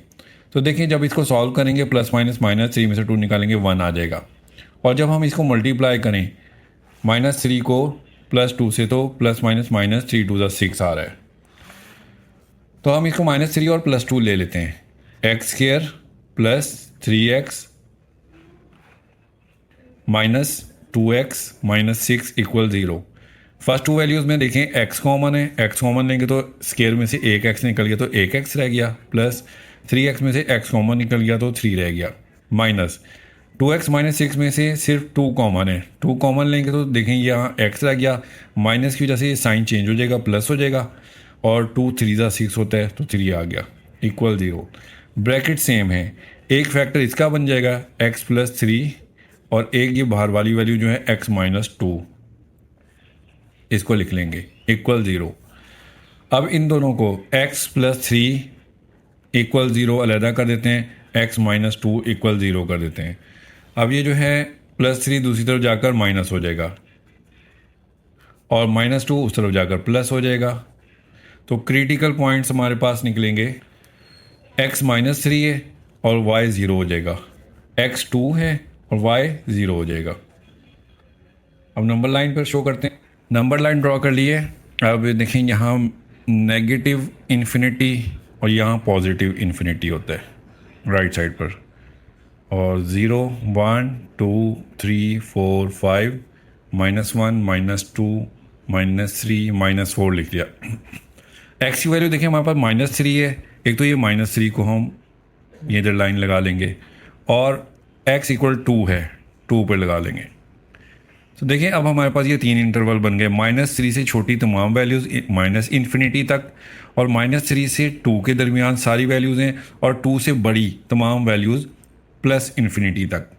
तो देखिए जब इसको सॉल्व करेंगे प्लस माइनस माइनस 3 में से 2 निकालेंगे 1 आ जाएगा। और जब हम इसको मल्टीप्लाई करें -3 को +2 से, तो प्लस माइनस माइनस 3 2 ज़ा 6 आ रहा है। तो हम इसको -3 और +2 ले लेते हैं, x square plus 3x minus 2x minus 6 equal 0। First two values में देखें x कॉमन है, x कॉमन लेंगे तो स्क्वायर में से एक x निकल गया तो एक x रह गया, प्लस 3x में से x कॉमन निकल गया तो 3 रह गया, माइनस 2x माइनस 6 में से सिर्फ 2 कॉमन है, 2 कॉमन लेंगे तो देखें यहाँ x रह गया, माइनस की वजह से ये साइन चेंज हो जाएगा, प्लस हो जाएगा, और 2 3 ज़ा 6 होता है तो 3 आ गया, इक्वल 0। ब्रैकेट सेम है, एक फैक्टर इसका बन जाएगा x प्लस 3 और एक ये बाहर वाली वैल्यू जो है x माइनस 2, इसको लिख लेंगे इक्वल 0। अब इन दोनों को x प्लस 3 इक्वल 0 अलहदा कर देते हैं, x माइनस 2 इक्वल 0 कर देते हैं। अब ये जो है +3 दूसरी तरफ जाकर माइनस हो जाएगा और -2 उस तरफ जाकर प्लस हो जाएगा। तो क्रिटिकल पॉइंट्स हमारे पास निकलेंगे, x -3 है और y 0 हो जाएगा, x 2 है और y 0 हो जाएगा। अब नंबर लाइन पर शो करते हैं। नंबर लाइन ड्रॉ कर लिए। अब देखें यहाँ नेगेटिव इन्फिनिटी और यहाँ पॉजिटिव इन्फिनिटी होता है राइट साइड पर, और 0 1 2 3 4 5 -1 -2 -3 -4 लिख दिया। एक्स की वैल्यू देखिए हमारे पास -3 है, एक तो ये -3 को हम ये जो लाइन लगा लेंगे और x इक्वल 2 है, 2 पे लगा लेंगे। तो देखिए अब हमारे पास ये 3 इंटरवल बन गए, -3 से छोटी तमाम वैल्यूज़ -इन्फिनिटी तक, और -3 से 2 के दरमियान सारी वैल्यूज़ हैं, और 2 से बड़ी तमाम वैल्यूज़ +इन्फिनिटी तक।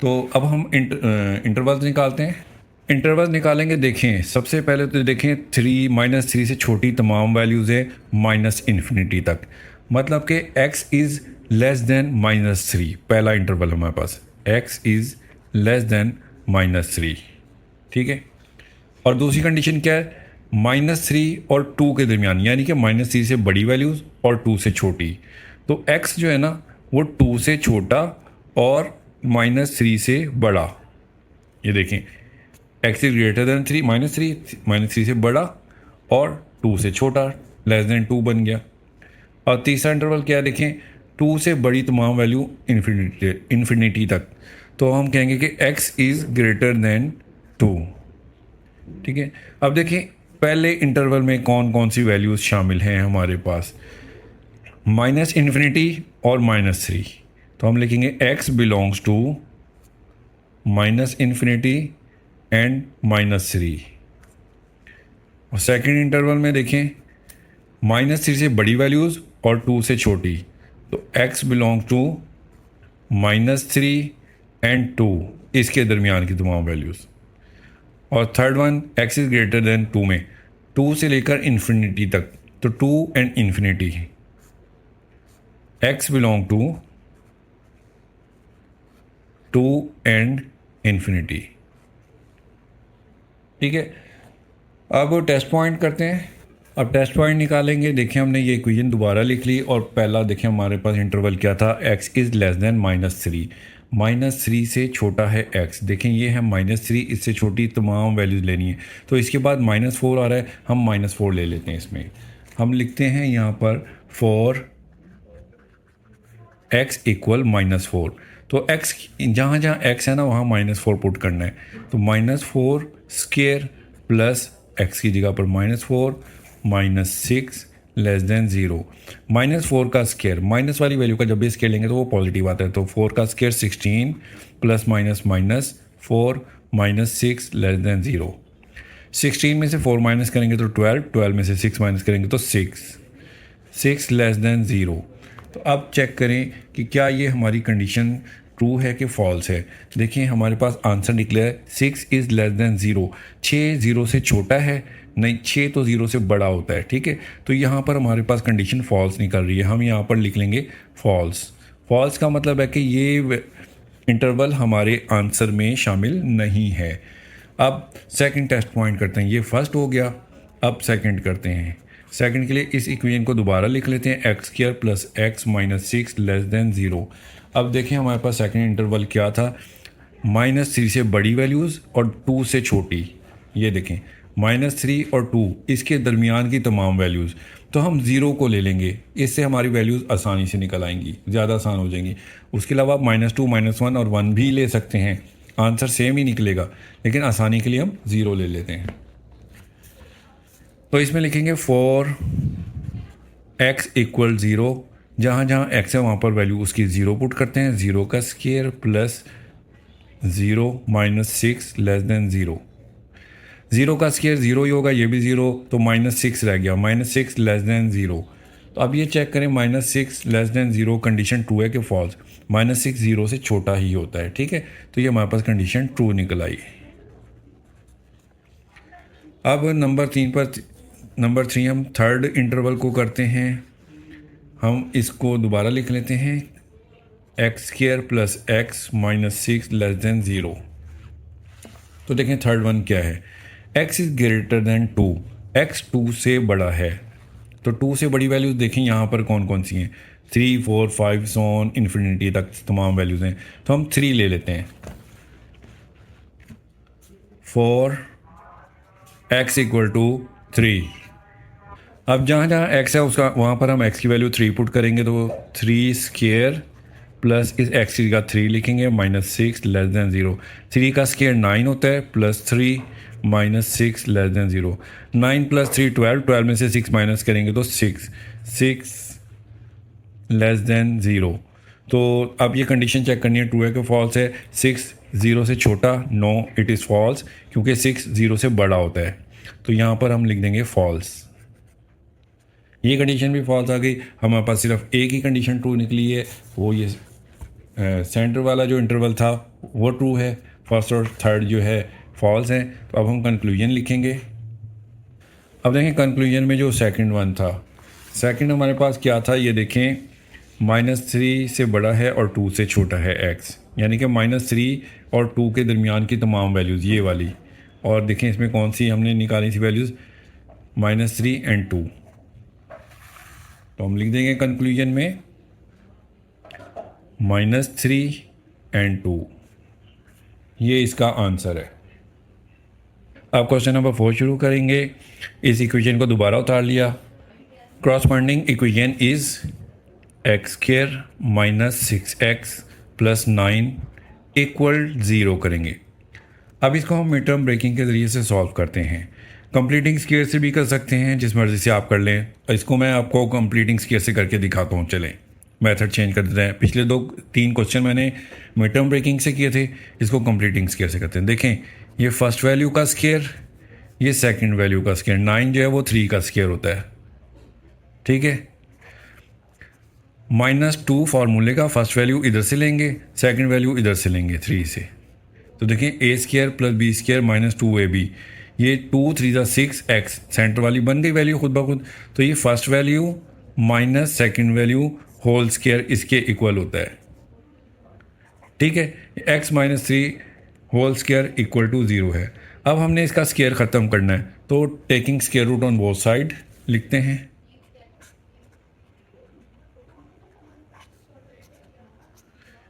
तो अब हम इंटरवल्स निकालते हैं। इंटरवल निकालेंगे, देखें सबसे पहले तो देखें -3 से छोटी तमाम वैल्यूज़ है -इन्फिनिटी तक, मतलब कि x इज़ लेस दैन -3, पहला इंटरवल हमारे पास x इज़ लेस दैन -3, ठीक है। और दूसरी कंडीशन क्या है, -3 और 2 के दरमियान, यानी कि -3 से बड़ी वैल्यूज़ और 2 से छोटी। तो x जो है ना वो 2 से छोटा और -3 से बड़ा, ये देखें x इज ग्रेटर दैन 3, -3 से बड़ा और 2 से छोटा, लेस दैन 2 बन गया। और तीसरा इंटरवल क्या है, देखें 2 से बड़ी तमाम वैल्यू इन्फिनिटी तक, तो हम कहेंगे कि x इज़ ग्रेटर दैन 2, ठीक है। अब देखें पहले इंटरवल में कौन कौन सी वैल्यूज़ शामिल हैं हमारे पास, -इन्फिनिटी और -3, तो हम लिखेंगे x belongs to -infinity and -3। और सेकेंड इंटरवल में देखें -3 से बड़ी वैल्यूज़ और 2 से छोटी, तो x बिलोंग्स टू -3 एंड 2, इसके दरमियान की तमाम वैल्यूज़। और third one x is greater than 2 में 2 से लेकर इन्फिनिटी तक, तो 2 and infinity, x belong to 2 and infinity, ठीक है। अब टेस्ट पॉइंट करते हैं। अब टेस्ट पॉइंट निकालेंगे, देखें हमने ये इक्वेशन दोबारा लिख ली, और पहला देखें हमारे पास इंटरवल क्या था, x इज़ लेस दैन -3, -3 से छोटा है x, देखें ये है -3, इससे छोटी तमाम वैल्यूज़ लेनी है, तो इसके बाद -4 आ रहा है, हम -4 ले लेते हैं। इसमें हम लिखते हैं यहाँ पर फॉर x इक्वल -4, तो x जहाँ जहाँ x है ना वहाँ -4 पुट करना है, तो -4 स्क्वायर प्लस x की जगह पर -4 -6 लेस देन 0, -4 का स्क्वायर, माइनस वाली वैल्यू का जब भी स्क्वायर लेंगे तो वो पॉजिटिव आता है, तो 4 का स्क्वायर 16 प्लस -4 -6 लेस देन 0, 16 में से 4 माइनस करेंगे तो 12, 12 में से 6 माइनस करेंगे तो 6 लेस देन 0। तो अब चेक करें कि क्या ये हमारी कंडीशन ट्रू है कि फॉल्स है। देखिए हमारे पास आंसर निकला है 6 इज़ लेस देन 0, 6 0 से छोटा है, नहीं 6 तो 0 से बड़ा होता है, ठीक है। तो यहाँ पर हमारे पास कंडीशन फॉल्स निकल रही है, हम यहाँ पर लिख लेंगे फॉल्स। फॉल्स का मतलब है कि ये इंटरवल हमारे आंसर में शामिल नहीं है। अब सेकंड टेस्ट पॉइंट करते हैं, ये फर्स्ट हो गया, अब सेकंड करते हैं। सेकंड के लिए इस इक्वेशन को दोबारा लिख लेते हैं, x square plus x minus 6 less than 0। अब देखें हमारे पास सेकंड इंटरवल क्या था, -3 से बड़ी वैल्यूज़ और 2 से छोटी, ये देखें -3 और 2 इसके दरमियान की तमाम वैल्यूज़, तो हम 0 को ले लेंगे, इससे हमारी वैल्यूज़ आसानी से निकल आएंगी, ज़्यादा आसान हो जाएंगी। उसके अलावा आप -2 -1 और 1 भी ले सकते हैं, आंसर सेम ही निकलेगा, लेकिन आसानी के लिए हम 0 ले लेते हैं। तो इसमें लिखेंगे फॉर x इक्वल 0, जहाँ जहाँ x है वहाँ पर वैल्यू उसकी 0 पुट करते हैं, 0 का square plus 0 minus 6 less than 0, 0 का स्क्वायर 0 ही होगा, ये भी 0, तो -6 रह गया, -6 लेस देन 0। तो अब ये चेक करें, -6 लेस देन 0 कंडीशन ट्रू है कि फॉल्स, -6 0 से छोटा ही होता है, ठीक है। तो ये हमारे पास कंडीशन ट्रू निकल आई। अब नंबर 3 हम थर्ड इंटरवल को करते हैं, हम इसको दोबारा लिख लेते हैं, x square plus x minus 6 less than 0। तो देखें थर्ड वन क्या है, x is greater than 2, x 2 से बड़ा है, तो 2 से बड़ी वैल्यूज़ देखें यहाँ पर कौन कौन सी हैं, 3 4 5 सोन इन्फिनिटी तक तमाम वैल्यूज़ हैं, तो हम 3 ले लेते हैं। फॉर x इक्वल टू 3, अब जहाँ जहाँ x है उसका वहाँ पर हम x की वैल्यू 3 पुट करेंगे, तो 3 स्क्वायर प्लस इस एक्स की जगह 3 लिखेंगे माइनस 6 लेस देन 0। 3 का स्केयर 9 होता है plus 3 minus 6 less than 0। 9 plus 3 12, 12 में से 6 माइनस करेंगे तो 6 लेस देन 0। तो अब ये कंडीशन चेक करनी है, ट्रू है कि फॉल्स है। 6 0 से छोटा, नो इट इज़ फॉल्स, क्योंकि 6 0 से बड़ा होता है। तो यहाँ पर हम लिख देंगे फॉल्स। ये कंडीशन भी फॉल्स आ गई। हमारे पास सिर्फ एक ही कंडीशन ट्रू निकली है, वो ये सेंटर वाला जो इंटरवल था वो ट्रू है, फर्स्ट और थर्ड जो है फॉल्स हैं। तो अब हम कंक्लूजन लिखेंगे। अब देखें कंक्लूजन में जो सेकंड वन था, सेकंड हमारे पास क्या था, ये देखें -3 से बड़ा है और 2 से छोटा है x, यानी कि -3 और 2 के दरमियान की तमाम वैल्यूज़ ये वाली। और देखें इसमें कौन सी हमने निकाली थी वैल्यूज़, -3 एंड 2। तो हम लिख देंगे कंक्लूजन में -3 एंड 2, ये इसका आंसर है। अब क्वेश्चन नंबर 4 शुरू करेंगे। इस इक्वेशन को दोबारा उतार लिया। Corresponding equation is x² minus 6x plus 9 equal 0 करेंगे। अब इसको हम मिड टर्म ब्रेकिंग के ज़रिए से सॉल्व करते हैं। कंप्लीटिंग स्क्वायर से भी कर सकते हैं, जिस मर्ज़ी से आप कर लें। इसको मैं आपको कंप्लीटिंग स्क्वायर से करके दिखाता हूँ। चलें मेथड चेंज कर देते हैं। पिछले 2-3 क्वेश्चन मैंने मिड टर्म ब्रेकिंग से किए थे, इसको कंप्लीटिंग स्क्वायर से करते हैं। देखें ये फर्स्ट वैल्यू का स्क्वायर, ये सेकंड वैल्यू का स्क्वायर। 9 जो है वो 3 का स्क्वायर होता है, ठीक है। -2 फार्मूले का फर्स्ट वैल्यू इधर से लेंगे, सेकंड वैल्यू इधर से लेंगे 3 से। तो देखें a² plus b² minus 2ab, ये 2 3 6x सेंटर वाली बन गई वैल्यू खुद ब खुद। तो ये first value minus second value whole square इसके इक्वल होता है, ठीक है। x minus 3 whole square equal to 0 है। अब हमने इसका स्क्वायर ख़त्म करना है, तो taking square root on both side लिखते हैं।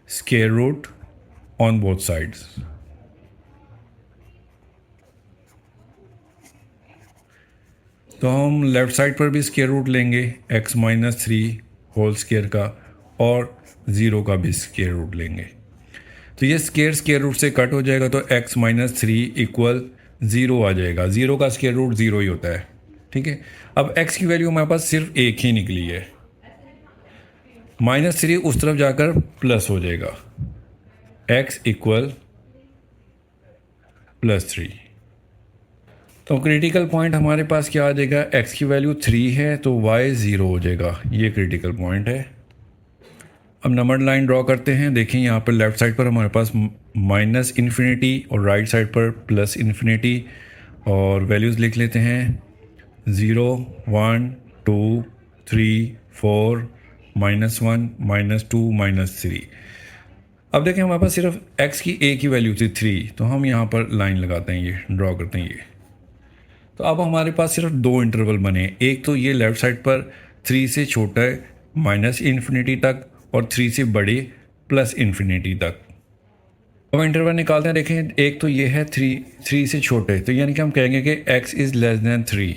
Square root on both sides. तो हम लेफ़्ट साइड पर भी स्क्वायर रूट लेंगे x माइनस 3 होल स्क्वायर का, और 0 का भी स्क्वायर रूट लेंगे। तो ये स्क्वायर रूट से कट हो जाएगा, तो x माइनस 3 इक्वल 0 आ जाएगा। 0 का स्क्वायर रूट 0 ही होता है, ठीक है। अब x की वैल्यू हमारे पास सिर्फ एक ही निकली है। -3 उस तरफ जाकर प्लस हो जाएगा, x इक्वल +3। तो क्रिटिकल पॉइंट हमारे पास क्या आ जाएगा, x की वैल्यू 3 है तो y 0 हो जाएगा। ये क्रिटिकल पॉइंट है। अब नंबर लाइन ड्रॉ करते हैं। देखिए यहाँ पर लेफ़्ट साइड पर हमारे पास -∞ और राइट साइड पर +∞, और वैल्यूज़ लिख लेते हैं 0 1 2 3 4 -1 -2 -3। अब देखें हमारे पास सिर्फ x की एक ही वैल्यू थी 3, तो हम यहाँ पर लाइन लगाते हैं, ये ड्रॉ करते हैं ये। तो अब हमारे पास सिर्फ 2 इंटरवल बने। एक तो ये लेफ़्ट साइड पर 3 से छोटा है -∞ तक, और 3 से बड़े +∞ तक। अब इंटरवल निकालते हैं। देखें एक तो ये है 3 से छोटे, तो यानी कि हम कहेंगे कि x is less than 3,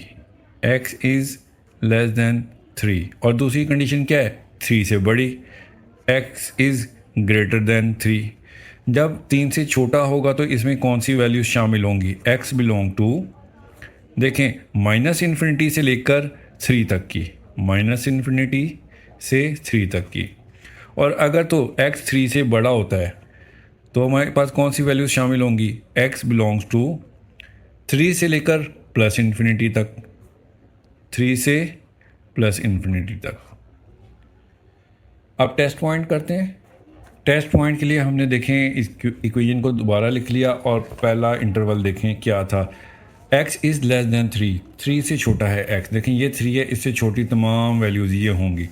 x is less than 3। और दूसरी कंडीशन क्या है, 3 से बड़ी, x इज़ ग्रेटर दैन 3। जब 3 से छोटा होगा तो इसमें कौन सी वैल्यूज शामिल होंगी, x बिलोंग टू, देखें -∞ से लेकर 3 तक की, -∞ से 3 तक की। और अगर तो x 3 से बड़ा होता है तो हमारे पास कौन सी वैल्यूज शामिल होंगी, x बिलोंग्स टू 3 से लेकर +∞ तक, 3 से +∞ तक। अब टेस्ट पॉइंट करते हैं। टेस्ट पॉइंट के लिए हमने देखें इस इक्वेशन को दोबारा लिख लिया, और पहला इंटरवल देखें क्या था, x इज़ लेस दैन 3, 3 से छोटा है x। देखें ये 3 है, इससे छोटी तमाम वैल्यूज़ ये होंगी।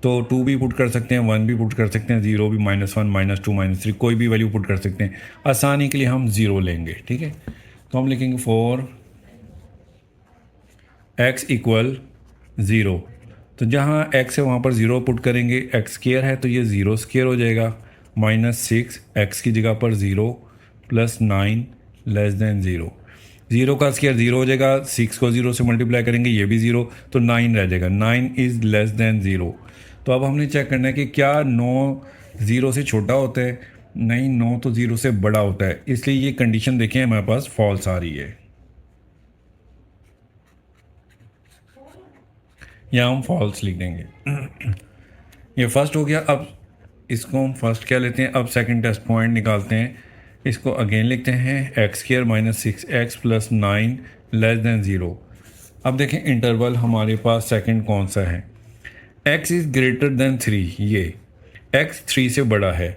तो 2 भी पुट कर सकते हैं, 1 भी पुट कर सकते हैं, 0 भी, -1 -2 -3 कोई भी वैल्यू पुट कर सकते हैं। आसानी के लिए हम 0 लेंगे, ठीक है। तो हम लिखेंगे 4 x इक्वल 0। तो जहाँ x है वहाँ पर 0 पुट करेंगे, x² है तो ये 0 स्क्वायर हो जाएगा, -6 x की जगह पर 0 + 9 लेस दैन 0। 0 का स्क्वायर 0 हो जाएगा, 6 को 0 से मल्टीप्लाई करेंगे, ये भी 0, तो 9 रह जाएगा। 9 इज़ लेस दैन 0। तो अब हमने चेक करना है कि क्या 9 ज़ीरो से छोटा होता है, नहीं 9 तो ज़ीरो से बड़ा होता है, इसलिए ये कंडीशन देखें हमारे पास फॉल्स आ रही है। यहाँ हम फॉल्स लिख देंगे। ये फर्स्ट हो गया। अब इसको हम फर्स्ट क्या लेते हैं, अब सेकंड टेस्ट पॉइंट निकालते हैं। इसको अगेन लिखते हैं x square minus 6x plus 9 less than 0। अब देखें इंटरवल हमारे पास सेकंड कौन सा है, x इज़ ग्रेटर देन 3, ये x 3 से बड़ा है।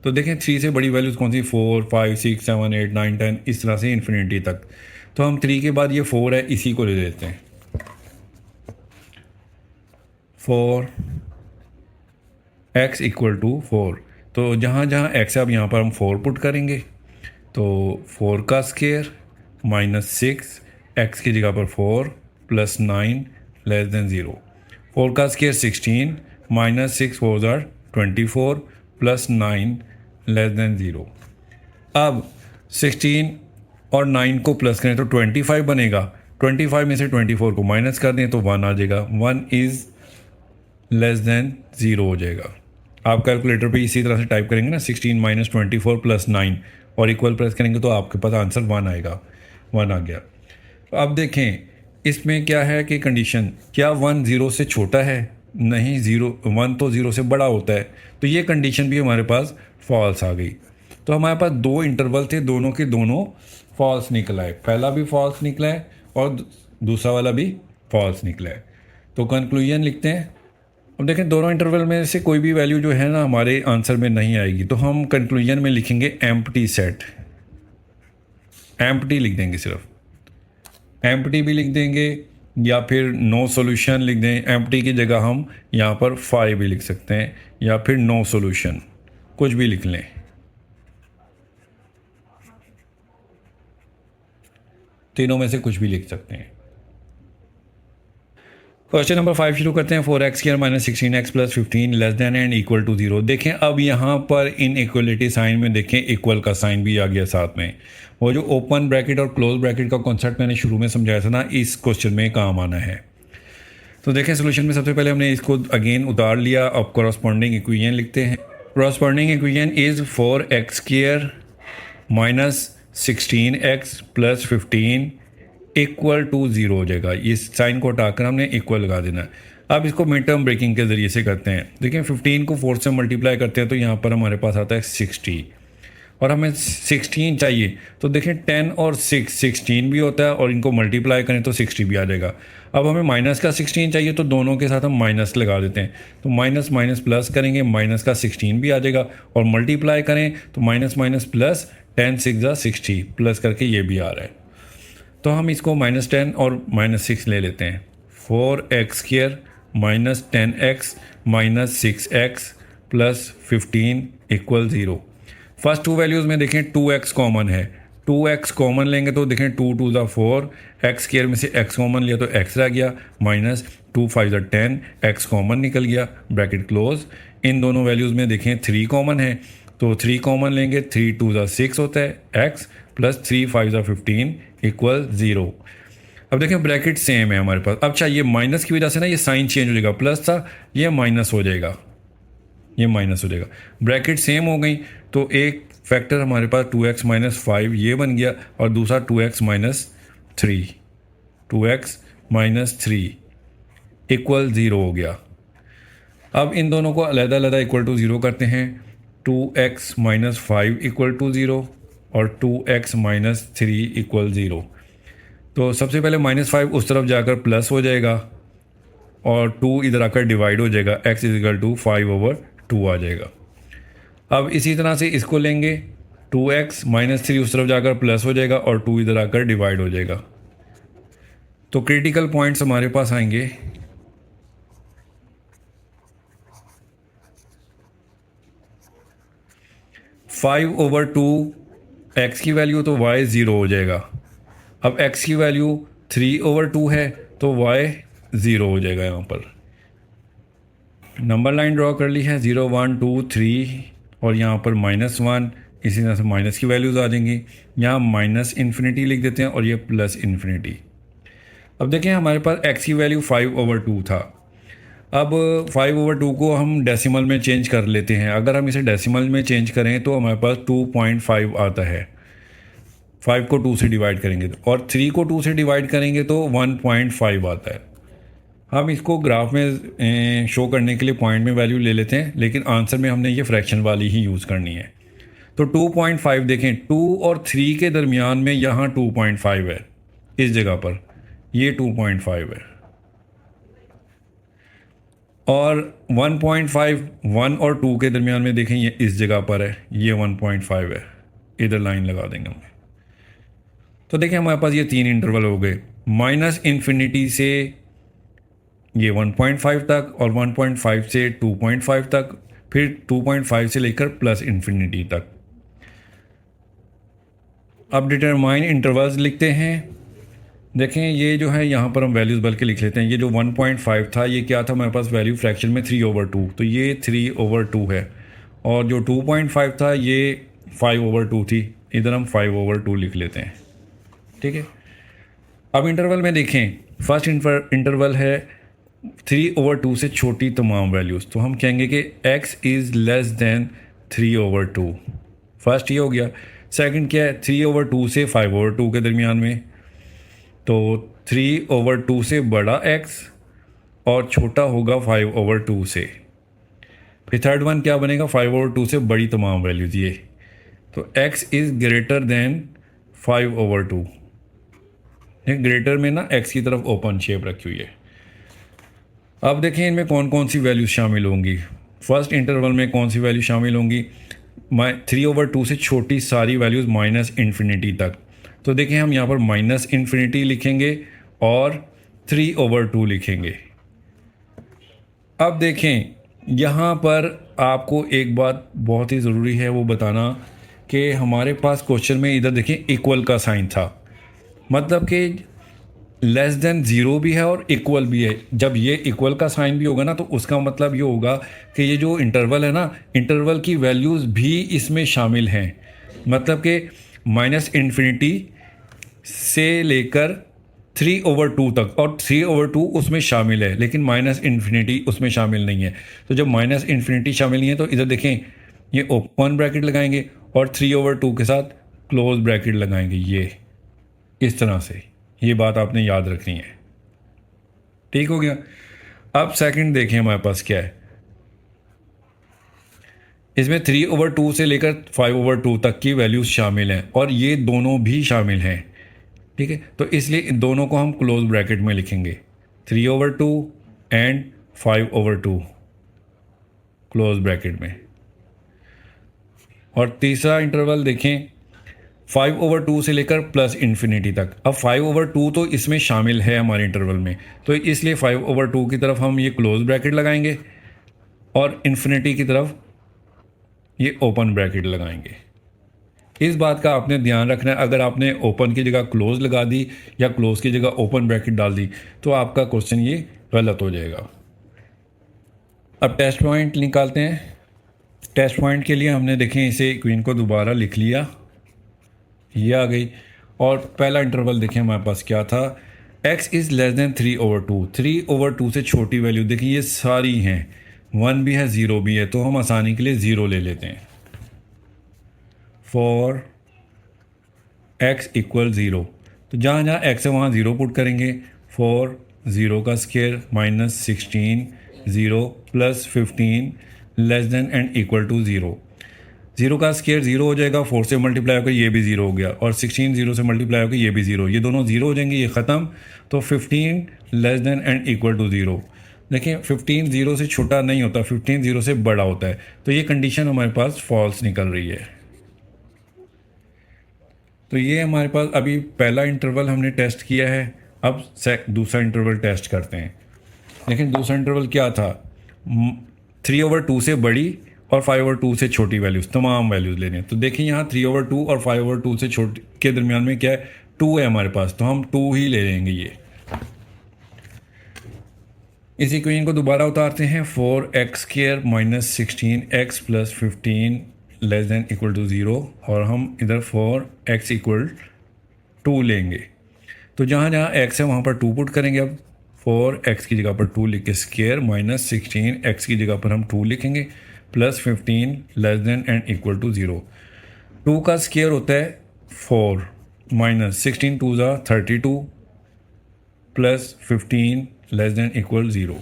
तो देखें 3 से बड़ी वैल्यूज़ कौन सी, 4 5 6 7 8 9 10 इस तरह से इन्फिनिटी तक। तो हम 3 के बाद ये 4 है, इसी को ले लेते हैं। 4 x इक्वल टू 4। तो जहाँ जहाँ x है अब यहाँ पर हम 4 पुट करेंगे। तो 4 का स्क्वायर माइनस 6 x की जगह पर 4 प्लस 9 लेस देन 0। 4 का स्क्वायर 16 माइनस 6 4 ज़ार 24 प्लस 9 लेस देन 0। अब 16 और 9 को प्लस करें तो 25 बनेगा। 25 में से 24 को माइनस कर दें तो 1 आ जाएगा। 1 इज़ लेस देन 0 हो जाएगा। आप कैलकुलेटर पे इसी तरह से टाइप करेंगे ना, 16 माइनस 24 प्लस 9 और इक्वल प्रेस करेंगे तो आपके पास आंसर 1 आएगा। 1 आ गया। अब देखें इसमें क्या है कि कंडीशन, क्या 1 0 से छोटा है, नहीं 1 तो 0 से बड़ा होता है। तो ये कंडीशन भी हमारे पास फॉल्स आ गई। तो हमारे पास दो इंटरवल थे, दोनों के दोनों फॉल्स निकला है। पहला भी फॉल्स निकला है और दूसरा वाला भी फॉल्स निकला है। तो कंक्लूजन लिखते हैं। अब देखें दोनों इंटरवल में से कोई भी वैल्यू जो है ना हमारे आंसर में नहीं आएगी, तो हम कंक्लूजन में लिखेंगे एम्प्टी सेट। एम्प्टी लिख देंगे, सिर्फ एम्प्टी भी लिख देंगे या फिर नो सॉल्यूशन लिख दें। एम्प्टी की जगह हम यहाँ पर 5 भी लिख सकते हैं या फिर नो सॉल्यूशन, कुछ भी लिख लें। तीनों में से कुछ भी लिख सकते हैं। क्वेश्चन नंबर 5 शुरू करते हैं। 4x square minus 16x plus 15 less than and equal to 0। देखें अब यहाँ पर इन इक्वलिटी साइन में देखें इक्वल का साइन भी आ गया साथ में। वो जो ओपन ब्रैकेट और क्लोज ब्रैकेट का कॉन्सेप्ट मैंने शुरू में समझाया था ना, इस क्वेश्चन में काम आना है। तो देखें सोल्यूशन में सबसे पहले हमने इसको अगेन उतार लिया। अब कॉरस्पॉन्डिंग इक्वेशन लिखते हैं। Corresponding equation is 4x square minus 16x plus 15 equal to 0 हो जाएगा। इस साइन को हटाकर हमने इक्वल लगा देना है। अब इसको मिड टर्म ब्रेकिंग के ज़रिए से करते हैं। देखिए 15 को 4 से मल्टीप्लाई करते हैं तो यहाँ पर हमारे पास आता है 60 और हमें 16 चाहिए। तो देखें 10 और 6 16 भी होता है और इनको मल्टीप्लाई करें तो 60 भी आ जाएगा। अब हमें माइनस का 16 चाहिए तो दोनों के साथ हम माइनस लगा देते हैं। तो माइनस माइनस प्लस करेंगे, माइनस का 16 भी आ जाएगा और मल्टीप्लाई करें तो माइनस माइनस प्लस 10 6 60 प्लस करके ये भी आ रहा है। तो हम इसको -10 और -6 ले लेते हैं। 4x square minus 10x minus 6x plus 15 equal 0। First two values में देखें 2x कॉमन है। 2x कॉमन लेंगे तो देखें 2 2 ज़ा 4, x स्क्वायर में से x कॉमन लिया तो x रह गया, माइनस 2 5 ज़ा 10, x कॉमन निकल गया, ब्रैकेट क्लोज। इन दोनों वैल्यूज़ में देखें 3 कॉमन है तो 3 कॉमन लेंगे, 3 2 ज़ा 6 होता है x प्लस 3 5 ज़ा 15 इक्वल 0। अब देखें ब्रैकेट सेम है हमारे पास। अब चाहिए माइनस की वजह से ना ये साइन चेंज हो जाएगा, प्लस था ये माइनस हो जाएगा, ये माइनस हो जाएगा। ब्रैकेट सेम हो गई तो एक फैक्टर हमारे पास 2x माइनस 5 ये बन गया और दूसरा 2x minus 3, 2x minus 3 equal 0 हो गया। अब इन दोनों को अलग अलग इक्वल टू 0 करते हैं। 2x माइनस 5 इक्वल टू 0 और 2x माइनस 3 इक्वल 0। तो सबसे पहले -5 उस तरफ जाकर प्लस हो जाएगा और 2 इधर आकर डिवाइड हो जाएगा, x इक्वल टू 5/2 आ जाएगा। अब इसी तरह से इसको लेंगे, 2x माइनस 3 उस तरफ जाकर प्लस हो जाएगा और 2 इधर आकर डिवाइड हो जाएगा। तो क्रिटिकल पॉइंट्स हमारे पास आएंगे 5/2 x की वैल्यू तो y 0 हो जाएगा। अब x की वैल्यू 3/2 है तो y 0 हो जाएगा। यहाँ पर नंबर लाइन ड्रॉ कर ली है, 0 1 2 3 और यहाँ पर -1, इसी तरह से माइनस की वैल्यूज़ आ जाएंगी। यहाँ माइनस इन्फिनिटी लिख देते हैं और ये प्लस इन्फिनिटी। अब देखें हमारे पास x की वैल्यू 5/2 था। अब 5/2 को हम डेसिमल में चेंज कर लेते हैं। अगर हम इसे डेसिमल में चेंज करें तो हमारे पास 2.5 आता है। 5 को 2 से डिवाइड करेंगे तो, और 3 को 2 से डिवाइड करेंगे तो 1.5 आता है। हम इसको ग्राफ में शो करने के लिए पॉइंट में वैल्यू ले लेते हैं, लेकिन आंसर में हमने ये फ्रैक्शन वाली ही यूज़ करनी है। तो 2.5 देखें, 2 और 3 के दरमियान में यहाँ 2.5 है, इस जगह पर ये 2.5 है। और 1.5 1 और 2 के दरमियान में देखें, ये इस जगह पर है, ये 1.5 है। इधर लाइन लगा देंगे हम। तो देखें हमारे पास ये 3 इंटरवल हो गए, माइनस इन्फिनिटी से ये 1.5 तक, और 1.5 से 2.5 तक, फिर 2.5 से लेकर प्लस इन्फिनिटी तक। अब डिटरमाइन इंटरवल्स लिखते हैं। देखें ये जो है यहाँ पर हम वैल्यूज़ बल्कि लिख लेते हैं। ये जो 1.5 था ये क्या था हमारे पास वैल्यू फ्रैक्शन में 3/2, तो ये 3/2 है। और जो 2.5 था ये 5/2 थी, इधर हम 5/2 लिख लेते हैं। ठीक है। अब इंटरवल में देखें, फर्स्ट इंटरवल है 3/2 से छोटी तमाम वैल्यूज़, तो हम कहेंगे कि x is less than 3/2। First ये हो गया। सेकंड क्या है, 3/2 से 5/2 के दरमियान में, तो 3/2 से बड़ा x और छोटा होगा 5/2 से। फिर थर्ड वन क्या बनेगा, 5/2 से बड़ी तमाम वैल्यूज़ ये, तो x is greater then 5/2। Greater में ना x की तरफ ओपन शेप रखी हुई है। अब देखें इनमें कौन कौन सी वैल्यूज शामिल होंगी। फर्स्ट इंटरवल में कौन सी वैल्यू शामिल होंगी, 3/2 से छोटी सारी वैल्यूज़ माइनस इन्फिनिटी तक। तो देखें हम यहाँ पर माइनस इन्फिनिटी लिखेंगे और 3/2 लिखेंगे। अब देखें यहाँ पर आपको एक बात बहुत ही ज़रूरी है वो बताना कि हमारे पास क्वेश्चन में इधर देखें इक्वल का साइन था, मतलब कि लेस देन 0 भी है और इक्वल भी है। जब ये इक्वल का साइन भी होगा ना तो उसका मतलब ये होगा कि ये जो इंटरवल है ना, इंटरवल की वैल्यूज़ भी इसमें शामिल हैं। मतलब कि माइनस इन्फिनिटी से लेकर 3/2 तक, और 3/2 उसमें शामिल है लेकिन माइनस इन्फिनिटी उसमें शामिल नहीं है। तो जब माइनस इन्फिनिटी शामिल नहीं है तो इधर देखें ये ओपन ब्रैकेट लगाएंगे और 3/2 के साथ क्लोज ब्रैकेट लगाएंगे, ये इस तरह से। ये बात आपने याद रखनी है। ठीक हो गया। अब सेकंड देखें हमारे पास क्या है, इसमें 3/2 से लेकर 5/2 तक की वैल्यूज शामिल हैं और ये दोनों भी शामिल हैं। ठीक है, तो इसलिए इन दोनों को हम क्लोज ब्रैकेट में लिखेंगे, 3/2 एंड 5/2 क्लोज ब्रैकेट में। और तीसरा इंटरवल देखें 5/2 से लेकर प्लस इन्फिनिटी तक। अब 5/2 तो इसमें शामिल है हमारे इंटरवल में, तो इसलिए 5/2 की तरफ हम ये क्लोज ब्रैकेट लगाएंगे और इन्फिनिटी की तरफ ये ओपन ब्रैकेट लगाएंगे। इस बात का आपने ध्यान रखना है, अगर आपने ओपन की जगह क्लोज लगा दी या क्लोज की जगह ओपन ब्रैकेट डाल दी तो आपका क्वेश्चन ये गलत हो जाएगा। अब टेस्ट पॉइंट निकालते हैं। टेस्ट पॉइंट के लिए हमने देखें इसे क्वीन को दोबारा लिख लिया, ये आ गई। और पहला इंटरवल देखें हमारे पास क्या था, x इज़ लेस दैन 3/2। 3/2 से छोटी वैल्यू देखिए ये सारी हैं, 1 भी है 0 भी है, तो हम आसानी के लिए 0 ले लेते हैं। फॉर x इक्वल 0, तो जहाँ जहाँ x है वहाँ 0 पुट करेंगे। फॉर 0 का square -16 0 plus 15 less than and equal to 0। 0 का स्क्वायर 0 हो जाएगा, 4 से मल्टीप्लाई होकर ये भी 0 हो गया, और 16 0 से मल्टीप्लाई होकर ये भी 0, ये दोनों 0 हो जाएंगे, ये ख़त्म। तो 15 less than and equal to 0। देखिए 15 0 से छोटा नहीं होता, 15 0 से बड़ा होता है, तो ये कंडीशन हमारे पास फॉल्स निकल रही है। तो ये हमारे पास अभी पहला इंटरवल हमने टेस्ट किया है। अब दूसरा इंटरवल टेस्ट करते हैं। लेकिन दूसरा इंटरवल क्या था, 3/2 से बड़ी और 5/2 से छोटी वैल्यूज़, तमाम वैल्यूज़ लेने। तो देखिए यहाँ 3/2 और 5/2 से छोटे के दरमियान में क्या है, 2 है हमारे पास, तो हम 2 ही ले लेंगे ये। इस इक्वेशन को दोबारा उतारते हैं। 4x² -16x plus 15 less than equal to 0, और हम इधर 4x = 2 लेंगे। तो जहाँ जहाँ x है वहाँ पर 2 पुट करेंगे। अब 4x की जगह पर 2 लिख के स्क्वायर माइनस 16x की जगह पर हम 2 लिखेंगे plus 15 less than and equal to 0। 2 का स्क्वायर होता है 4 माइनस 16 2 ज़ा 32 प्लस 15 लेस देन इक्वल 0।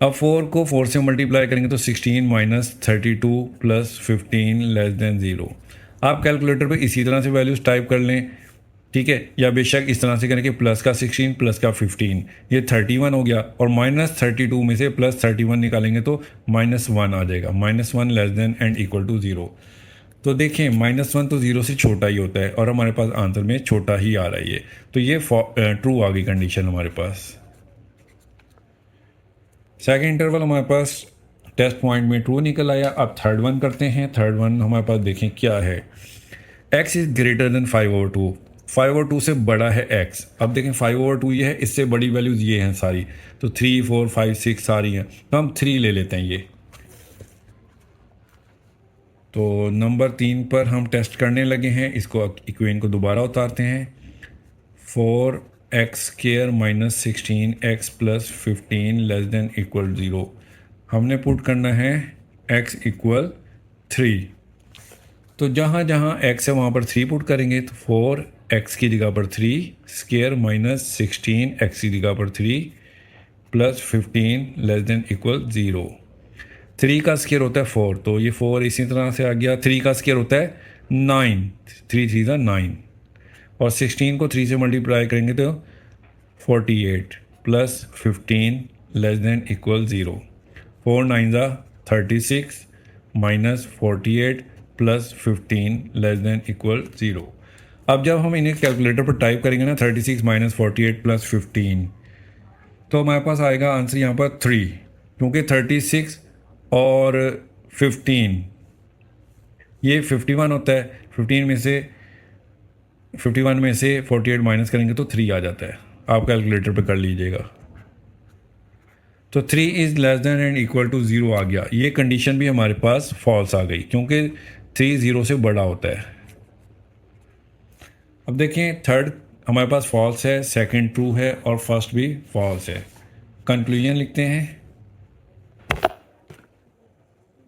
अब 4 को 4 से मल्टीप्लाई करेंगे तो 16 माइनस 32 प्लस 15 लेस देन 0। आप कैलकुलेटर पे इसी तरह से वैल्यूज़ टाइप कर लें, ठीक है, या बेशक इस तरह से करें कि प्लस का 16 प्लस का 15 ये 31 हो गया, और माइनस 32 में से प्लस 31 निकालेंगे तो -1 आ जाएगा, -1 less than and equal to 0। तो देखें -1 तो 0 से छोटा ही होता है और हमारे पास आंसर में छोटा ही आ रहा है ये, तो ये ट्रू आ गई कंडीशन हमारे पास। सेकेंड इंटरवल हमारे पास टेस्ट पॉइंट में ट्रू निकल आया। अब थर्ड वन करते हैं। थर्ड वन हमारे पास देखें क्या है, x इज़ ग्रेटर देन 5/2, 5/2 से बड़ा है x। अब देखें 5/2 ये है, इससे बड़ी वैल्यूज़ ये हैं सारी, तो 3 4 5 6 सारी हैं, तो हम 3 ले लेते हैं ये। तो नंबर 3 पर हम टेस्ट करने लगे हैं, इसको इक्वेशन को दोबारा उतारते हैं। 4x² minus 16x plus 15 less than equal 0। हमने पुट करना है x इक्वल 3, तो जहाँ जहाँ x है वहाँ पर 3 पुट करेंगे, तो 4x की जगह पर 3 स्क्वायर माइनस 16x की जगह पर 3 प्लस 15 लेस देन इक्वल 0। 3 का स्क्वायर होता है 4, तो ये 4 इसी तरह से आ गया। 3 का स्क्वायर होता है 9, 3 3 ज़ा 9, और 16 को 3 से मल्टीप्लाई करेंगे तो 48 प्लस 15 लेस देन इक्वल 0। 4 9 ज़ा 36 minus 48 plus 15 less than equal 0। अब जब हम इन्हें कैलकुलेटर पर टाइप करेंगे ना, 36 माइनस 48 प्लस 15, तो हमारे पास आएगा आंसर यहाँ पर 3, क्योंकि 36 और 15 ये 51 होता है। 51 में से 48 माइनस करेंगे तो 3 आ जाता है। आप कैलकुलेटर पे कर लीजिएगा। तो 3 is less than and equal to 0 आ गया। ये कंडीशन भी हमारे पास फॉल्स आ गई, क्योंकि 3 0 से बड़ा होता है। अब देखें थर्ड हमारे पास फॉल्स है, सेकंड ट्रू है और फर्स्ट भी फॉल्स है। कंक्लूजन लिखते हैं।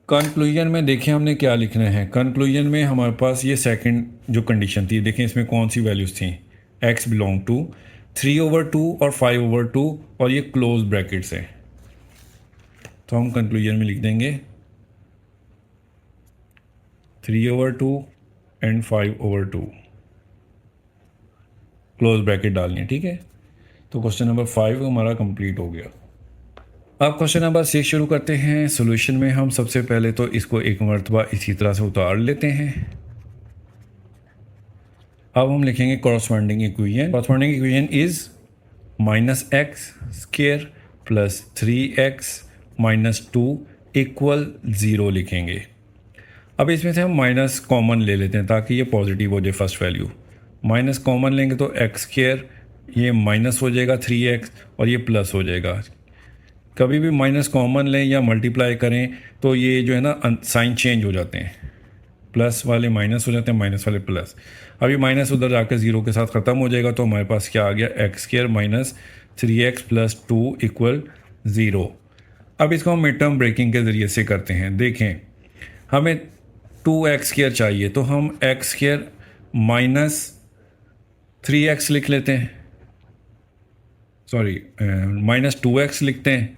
कंक्लूजन में देखें हमने क्या लिखना है। कंक्लूजन में हमारे पास ये सेकंड जो कंडीशन थी, देखें इसमें कौन सी वैल्यूज़ थी। x बिलोंग टू 3/2 और 5/2, और ये क्लोज ब्रैकेट्स हैं, तो हम कंक्लूजन में लिख देंगे 3/2 एंड 5/2, क्लोज ब्रैकेट डालनी है, ठीक है। तो क्वेश्चन नंबर 5 हमारा कंप्लीट हो गया। अब क्वेश्चन नंबर 6 शुरू करते हैं। सॉल्यूशन में हम सबसे पहले तो इसको एक मरतबा इसी तरह से उतार लेते हैं। अब हम लिखेंगे corresponding equation. Corresponding equation is -x² plus 3x minus 2 equal 0 लिखेंगे। अब इसमें से हम माइनस कॉमन ले लेते हैं ताकि ये पॉजिटिव हो जाए फर्स्ट वैल्यू। माइनस कॉमन लेंगे तो x² ये माइनस हो जाएगा 3x, और ये प्लस हो जाएगा। कभी भी माइनस कॉमन लें या मल्टीप्लाई करें तो ये जो है ना साइन चेंज हो जाते हैं, प्लस वाले माइनस हो जाते हैं, माइनस वाले प्लस। अब ये माइनस उधर जाकर 0 के साथ ख़त्म हो जाएगा, तो हमारे पास क्या आ गया, x² minus 3x plus 2 equal 0। अब इसको हम मिड टर्म ब्रेकिंग के ज़रिए से करते हैं। देखें हमें 2x² चाहिए, तो हम x² माइनस 3x लिख लेते हैं, सॉरी माइनस 2x लिखते हैं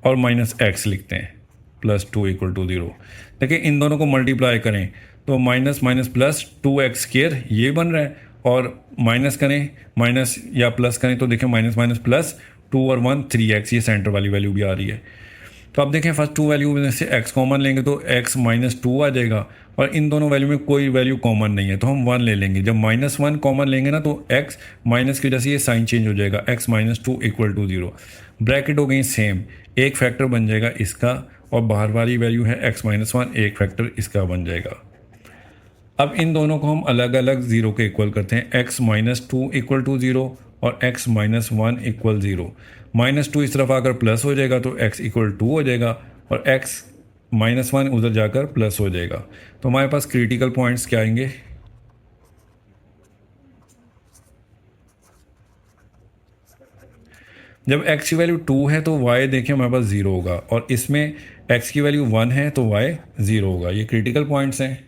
और माइनस x लिखते हैं, प्लस 2 इक्वल टू 0। देखिए इन दोनों को मल्टीप्लाई करें तो माइनस माइनस प्लस 2x² ये बन रहा है, और माइनस करें माइनस या प्लस करें तो देखें माइनस माइनस प्लस 2 और 1 3x, ये सेंटर वाली वैल्यू भी आ रही है। तो अब देखें फर्स्ट 2 वैल्यू में से x कॉमन लेंगे तो x माइनस 2 आ जाएगा, और इन दोनों वैल्यू में कोई वैल्यू कॉमन नहीं है तो हम 1 ले लेंगे। जब -1 कॉमन लेंगे ना तो x माइनस की वजह से ये साइन चेंज हो जाएगा, x minus 2 equal to 0। Bracket हो गई सेम, एक फैक्टर बन जाएगा इसका, और बाहर वाली वैल्यू है x माइनस 1, एक फैक्टर इसका बन जाएगा। अब इन दोनों को हम अलग अलग 0 के इक्वल करते हैं। x माइनस 2 इक्वल टू 0 और x माइनस 1 इक्वल 0। -2 इस तरफ आकर प्लस हो जाएगा तो x इक्वल 2 हो जाएगा, और x माइनस 1 उधर जाकर प्लस हो जाएगा। तो हमारे पास क्रिटिकल पॉइंट्स क्या आएंगे, जब x की वैल्यू 2 है तो y देखें हमारे पास 0 होगा, और इसमें x की वैल्यू 1 है तो y 0 होगा। ये क्रिटिकल पॉइंट्स हैं।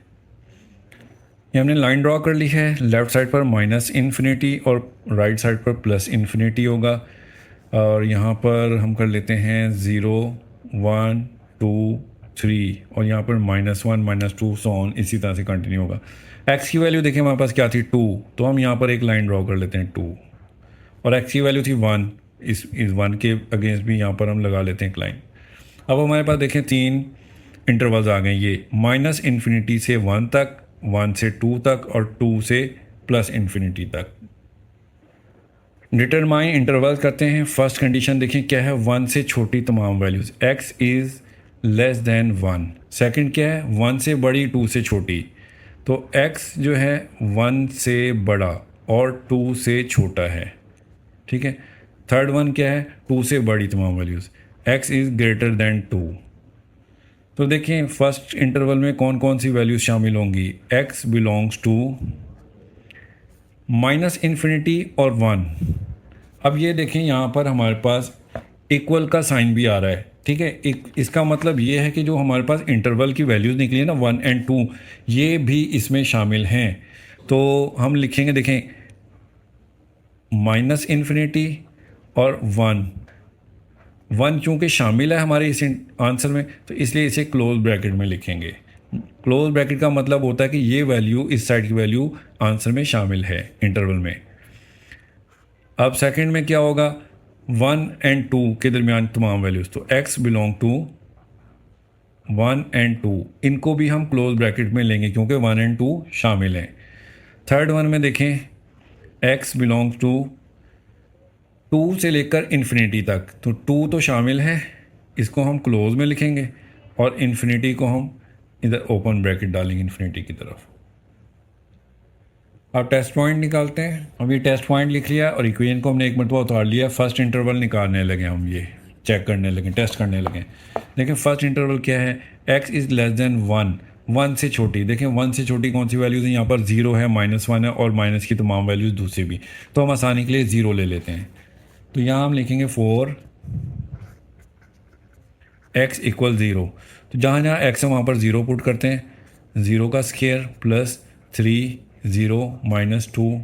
ये हमने लाइन ड्रॉ कर ली है। लेफ़्ट साइड पर माइनस इन्फिनिटी और राइट साइड पर प्लस इन्फिनिटी होगा, और यहाँ पर हम कर लेते हैं 0 1 2 3, और यहाँ पर -1 -2 सो ऑन, इसी तरह से कंटिन्यू होगा। x की वैल्यू देखिए हमारे पास क्या थी 2, तो हम यहाँ पर एक लाइन ड्रॉ कर लेते हैं 2, और x की वैल्यू थी 1, इस 1 के अगेंस्ट भी यहाँ पर हम लगा लेते हैं एक लाइन। अब हमारे पास देखें 3 इंटरवल्स आ गए, ये माइनस इन्फिनिटी से 1 तक, 1 से 2 तक, और 2 से प्लस इन्फिनिटी तक। डिटरमाइन इंटरवल करते हैं। फर्स्ट कंडीशन देखें क्या है, 1 से छोटी तमाम values, x is less than 1। Second क्या है, 1 से बड़ी 2 से छोटी, तो x जो है 1 से बड़ा और 2 से छोटा है, ठीक है। थर्ड वन क्या है, 2 से बड़ी तमाम values, x is greater than 2। तो देखें फर्स्ट इंटरवल में कौन कौन सी वैल्यूज़ शामिल होंगी, x belongs to minus infinity और 1। अब ये देखें यहाँ पर हमारे पास इक्वल का साइन भी आ रहा है, ठीक है। इसका मतलब ये है कि जो हमारे पास इंटरवल की वैल्यूज़ निकली है ना 1 एंड 2, ये भी इसमें शामिल हैं। तो हम लिखेंगे, देखें माइनस इन्फिनिटी और 1 चूँकि शामिल है हमारे इस आंसर में, तो इसलिए इसे क्लोज ब्रैकेट में लिखेंगे। क्लोज ब्रैकेट का मतलब होता है कि ये वैल्यू, इस साइड की वैल्यू आंसर में शामिल है इंटरवल में। अब सेकंड में क्या होगा, 1 एंड 2 के दरमियान तमाम वैल्यूज़, तो x बिलोंग टू 1 एंड 2, इनको भी हम क्लोज ब्रैकेट में लेंगे क्योंकि 1 एंड 2 शामिल हैं। थर्ड वन में देखें x बिलोंग्स टू 2 से लेकर इन्फिनिटी तक, तो 2 तो शामिल है, इसको हम क्लोज में लिखेंगे, और इन्फिनिटी को हम इधर ओपन ब्रैकेट डालेंगे इन्फिनिटी की तरफ। अब टेस्ट पॉइंट निकालते हैं। अब ये टेस्ट पॉइंट लिख लिया और इक्वेशन को हमने एक मरतबा उतार लिया। फर्स्ट इंटरवल निकालने लगे, हम ये चेक करने लगे, टेस्ट करने लगे। देखें फर्स्ट इंटरवल क्या है, x इज़ लेस दैन 1 से छोटी। देखें 1 से छोटी कौन सी वैल्यूज़ हैं, यहाँ पर 0 है, -1 है, और माइनस की तमाम वैल्यूज़ दूसरी भी, तो हम आसानी के लिए 0 ले लेते हैं। तो यहाँ हम लिखेंगे 4 x इक्वल 0, तो जहाँ जहाँ x है वहाँ पर 0 पुट करते हैं। 0 का square plus 3 0 -2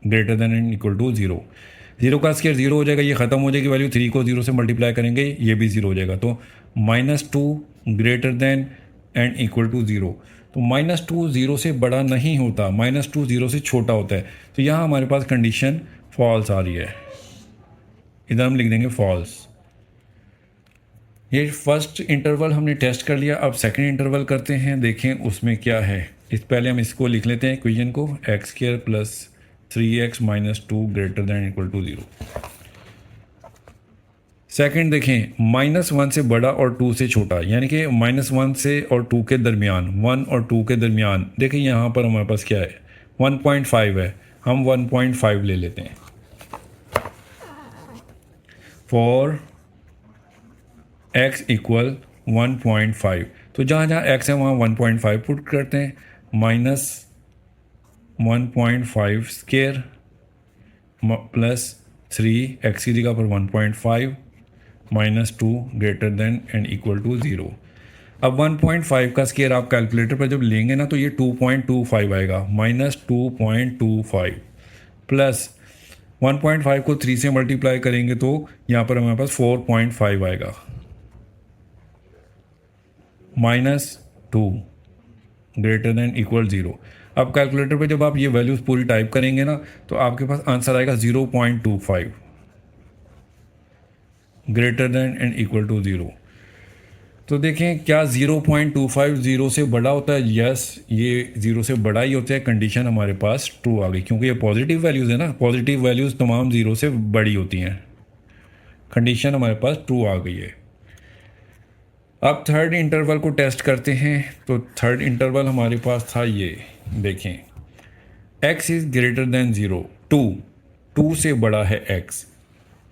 greater than and equal to 0। 0 का स्क्वायर 0 हो जाएगा, ये ख़त्म हो जाएगी वैल्यू, 3 को 0 से मल्टीप्लाई करेंगे, ये भी 0 हो जाएगा, तो -2 greater than and equal to 0। तो -2 0 से बड़ा नहीं होता, -2 0 से छोटा होता है, तो यहाँ हमारे पास कंडीशन फॉल्स आ रही है, इधर हम लिख देंगे फॉल्स। ये फर्स्ट इंटरवल हमने टेस्ट कर लिया। अब सेकंड इंटरवल करते हैं, देखें उसमें क्या है। इस पहले हम इसको लिख लेते हैं इक्वेशन को, x² plus 3x minus 2 greater than equal to 0। Second देखें -1 से बड़ा और 2 से छोटा, यानी कि -1 से और 2 के दरमियान, 1 और 2 के दरमियान। देखें यहाँ पर हमारे पास क्या है, 1.5 है, हम 1.5 ले लेते हैं। फॉर x इक्वल 1.5, तो जहाँ जहाँ x है वहाँ 1.5 पुट करते हैं, -1.5 स्क्वायर प्लस 3 x की जगह पर 1.5 -2 greater than and equal to 0। अब 1.5 का स्क्वायर आप कैलकुलेटर पर जब लेंगे ना तो ये 2.25 आएगा, -2.25 प्लस 1.5 को 3 से मल्टीप्लाई करेंगे तो यहाँ पर हमारे पास 4.5 आएगा, -2 ग्रेटर देन इक्वल 0। अब कैलकुलेटर पे जब आप ये वैल्यूज़ पूरी टाइप करेंगे ना तो आपके पास आंसर आएगा 0.25 greater than and equal to 0। तो देखें क्या 0.25 0 से बड़ा होता है, यस ये 0 से बड़ा ही होता है। कंडीशन हमारे पास ट्रू आ गई क्योंकि ये पॉजिटिव वैल्यूज़ है ना, पॉजिटिव वैल्यूज़ तमाम 0 से बड़ी होती हैं। कंडीशन हमारे पास ट्रू आ गई है। अब थर्ड इंटरवल को टेस्ट करते हैं। तो थर्ड इंटरवल हमारे पास था ये, देखें x इज़ ग्रेटर देन 0, 2 से बड़ा है x।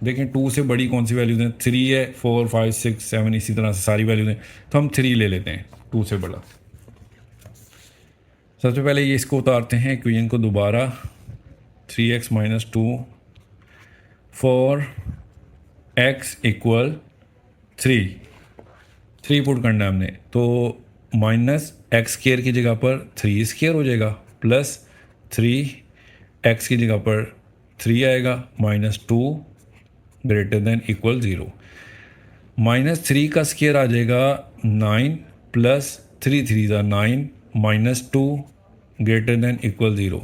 देखें 2 से बड़ी कौन सी वैल्यूज़ हैं, 3 है, 4 5 6 7 इसी तरह से सारी वैल्यूज़ हैं, तो हम 3 ले लेते हैं 2 से बड़ा। सबसे पहले ये इसको उतारते हैं इक्वेशन को दोबारा, 3x - 2 for x equal 3 put करना है हमने, तो माइनस एक्स स्केयर की जगह पर 3 स्केयर हो जाएगा, प्लस 3 एक्स की जगह पर 3 आएगा, -2 ग्रेटर देन इक्वल 0। -3 का स्केयर आ जाएगा 9 प्लस 3 ज़ा 9 -2 ग्रेटर देन इक्वल 0।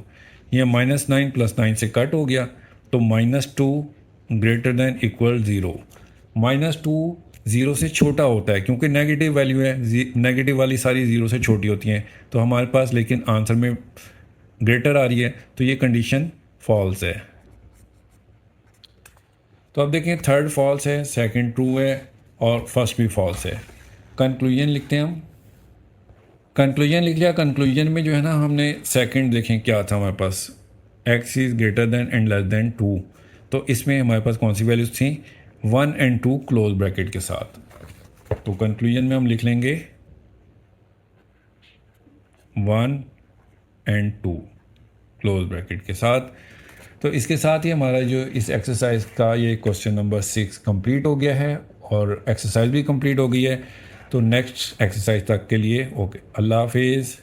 यह -9 + 9 से कट हो गया, तो -2 ग्रेटर देन इक्वल 0। -2 ज़ीरो से छोटा होता है क्योंकि नेगेटिव वैल्यू है, नेगेटिव वाली सारी ज़ीरो से छोटी होती हैं, तो हमारे पास लेकिन आंसर में ग्रेटर आ रही है, तो ये कंडीशन फॉल्स है। तो अब देखें, थर्ड फॉल्स है, सेकंड ट्रू है और फर्स्ट भी फॉल्स है। कंक्लूजन लिखते हैं हम। कंक्लूजन लिख लिया। कंक्लूजन में जो है ना, हमने सेकंड देखें क्या था हमारे पास, x is greater than and less than 2, तो इसमें हमारे पास कौन सी वैल्यूज़ थी, 1 और 2 क्लोज ब्रैकेट के साथ। तो कंक्लूजन में हम लिख लेंगे 1 और 2 क्लोज ब्रैकेट के साथ। तो इसके साथ ही हमारा जो इस एक्सरसाइज का ये क्वेश्चन नंबर 6 कंप्लीट हो गया है और एक्सरसाइज भी कंप्लीट हो गई है। तो नेक्स्ट एक्सरसाइज तक के लिए ओके, अल्लाह हाफिज़।